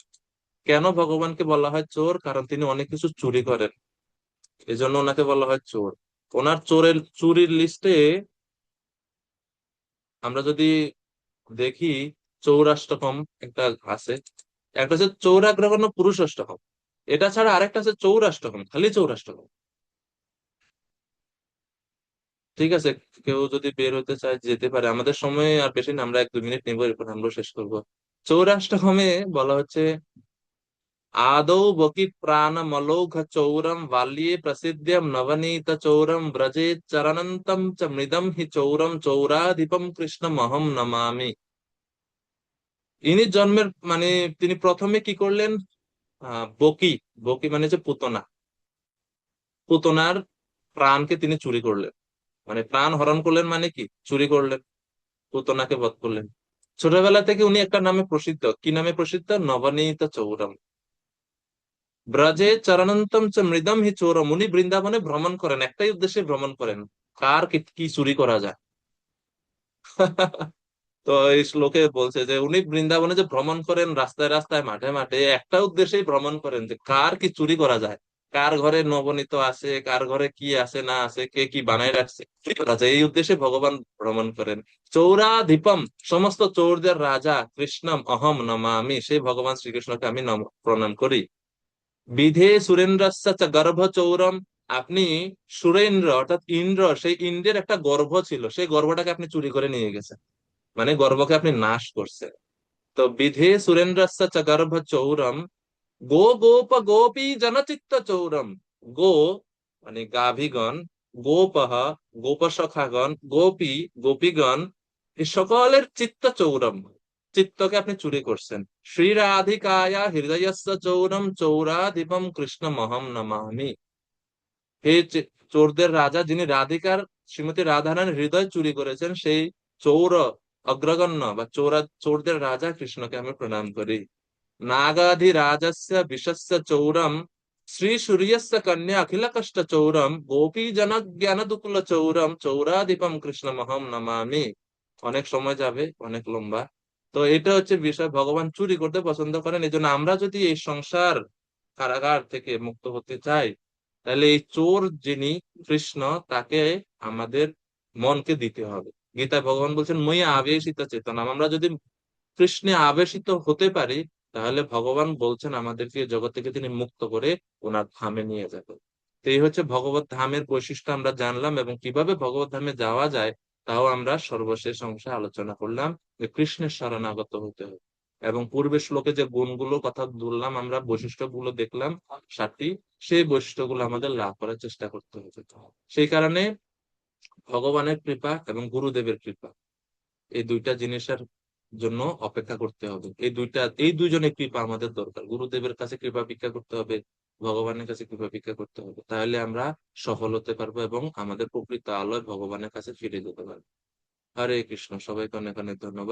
A: কেন ভগবানকে বলা হয় চোর? কারণ তিনি অনেক কিছু চুরি করেন, এই জন্য ওনাকে বলা হয় চোর। ওনার চুরির লিস্টে আমরা যদি দেখি, চৌরাষ্টকম একটা আছে, একটা হচ্ছে চৌরাগ্রগণ্য পুরুষাষ্টকম, এটা ছাড়া আরেকটা আছে চৌরাষ্টকম, খালি চৌরাষ্টকম। ঠিক আছে, কেউ যদি বের হতে চায় যেতে পারে, আমাদের সময় আর বেশি না, আমরা 1-2 মিনিট নিবো, এরপর আমরা শেষ করবো। চৌরাষ্টকমে বলা হচ্ছে, आदौ बकी प्राणमलौघ चौरम वाल्ये प्रसिद्ध्यम नवनीत चौरम व्रजे चरणंतम च मृदम हि चौरम चौराधिपम কৃষ্ণমহম নমামি। ইনি জন্মের মানে তিনি প্রথমে কি করলেন, বকি, বকি মানে যে পুতনা, পুতনার প্রাণকে তিনি চুরি করলেন, মানে প্রাণ হরণ করলেন, মানে কি চুরি করলেন, পুতনাকে বধ করলেন। ছোটবেলা থেকে উনি একটা নামে প্রসিদ্ধ, কি নামে প্রসিদ্ধ, নবনীত চৌরম। ব্রজে চরণন্তম চ মৃদম হি চোরম, উনি বৃন্দাবনে ভ্রমণ করেন, একটাই উদ্দেশ্যে ভ্রমণ করেন, কার কি কি চুরি করা যায়। তো এই শ্লোকে বলছে যে উনি বৃন্দাবনে যে ভ্রমণ করেন, রাস্তায় রাস্তায় মাঠে মাঠে, একটা উদ্দেশ্যেই ভ্রমণ করেন, যে কার কি চুরি করা যায়, কার ঘরে নবনীত আছে, কার ঘরে কি আছে না আছে, কে কি বানায় রাখছে, চুরি করা যায়, এই উদ্দেশ্যে ভগবান ভ্রমণ করেন। চৌরাধিপম, সমস্ত চোরদের রাজা, কৃষ্ণম অহম নমামি, সেই ভগবান শ্রীকৃষ্ণকে আমি প্রণাম করি। বিধে সুরেন্দ্রস্য চ গর্ভ চৌরম, আপনি সুরেন্দ্র অর্থাৎ ইন্দ্র, সেই ইন্দ্রের একটা গর্ভ ছিল, সেই গর্ভটাকে আপনি চুরি করে নিয়ে গেছেন, মানে গর্ভকে আপনি নাশ করছেন। তো বিধে সুরেন্দ্রস্য চ গর্ভ চৌরম, গো গোপ গোপী জনচিত্ত চৌরম, গো মানে গাভীগণ, গোপহ গোপসখাগণ, গোপী গোপীগণ, এই সকলের চিত্ত চৌরম, চিত্তকে আপনি চুরি করছেন। শ্রী রাধিকায়া হৃদয়স্য চৌরম চৌরাধিপম কৃষ্ণমহম নমামি, হে চোরদের রাজা, যিনি রাধিকার, শ্রীমতী রাধারানীর হৃদয় চুরি করেছেন, সেই চৌর অগ্রগণ্য বা চোরদের রাজা কৃষ্ণকে আমি প্রণাম করি। नागाधिराजस्य विशस्य चौरम, श्री सूर्यस्य कन्या अखिल कष्ट चौरम, गोपी जनक ज्ञान दुकुल चौरम चौराधिपम কৃষ্ণমহম নমামি। অনেক সময় যাবে, অনেক লম্বা। তো এটা হচ্ছে বিষয়, ভগবান চুরি করতে পছন্দ করেন, এই জন্য আমরা যদি এই সংসার কারাগার থেকে মুক্ত হতে চাই, তাহলে এই চোর যিনি কৃষ্ণ, তাকে আমাদের মনকে দিতে হবে। গীতায় ভগবান বলছেন মই আবেশিত চেতনা, আমরা যদি কৃষ্ণে আবেশিত হতে পারি, তাহলে ভগবান বলছেন আমাদেরকে এই জগৎ থেকে তিনি মুক্ত করে ওনার ধামে নিয়ে যাবেন। তো এই হচ্ছে ভগবত ধামের বৈশিষ্ট্য আমরা জানলাম, এবং কিভাবে ভগবত ধামে যাওয়া যায় তাও আমরা সর্বশেষ অংশে আলোচনা করলাম, যে কৃষ্ণের শরণাগত হতে হবে। এবং পূর্বের শ্লোকে যে গুণগুলো কথা বললাম, আমরা বৈশিষ্ট্যগুলো দেখলাম 7টি, সেই বৈশিষ্ট্যগুলো আমাদের লাভ করার চেষ্টা করতে হবে। সেই কারণে ভগবানের কৃপা এবং গুরুদেবের কৃপা, এই দুইটা জিনিসের জন্য অপেক্ষা করতে হবে। এই দুইজনের কৃপা আমাদের দরকার, গুরুদেবের কাছে কৃপা ভিক্ষা করতে হবে, ভগবানের কাছে কৃপা ভিক্ষা করতে হবে, তাহলে আমরা সফল হতে পারবো এবং আমাদের প্রকৃত আলোয় ভগবানের কাছে ফিরে যেতে পারবো। হরে কৃষ্ণ, সবাইকে অনেক অনেক ধন্যবাদ।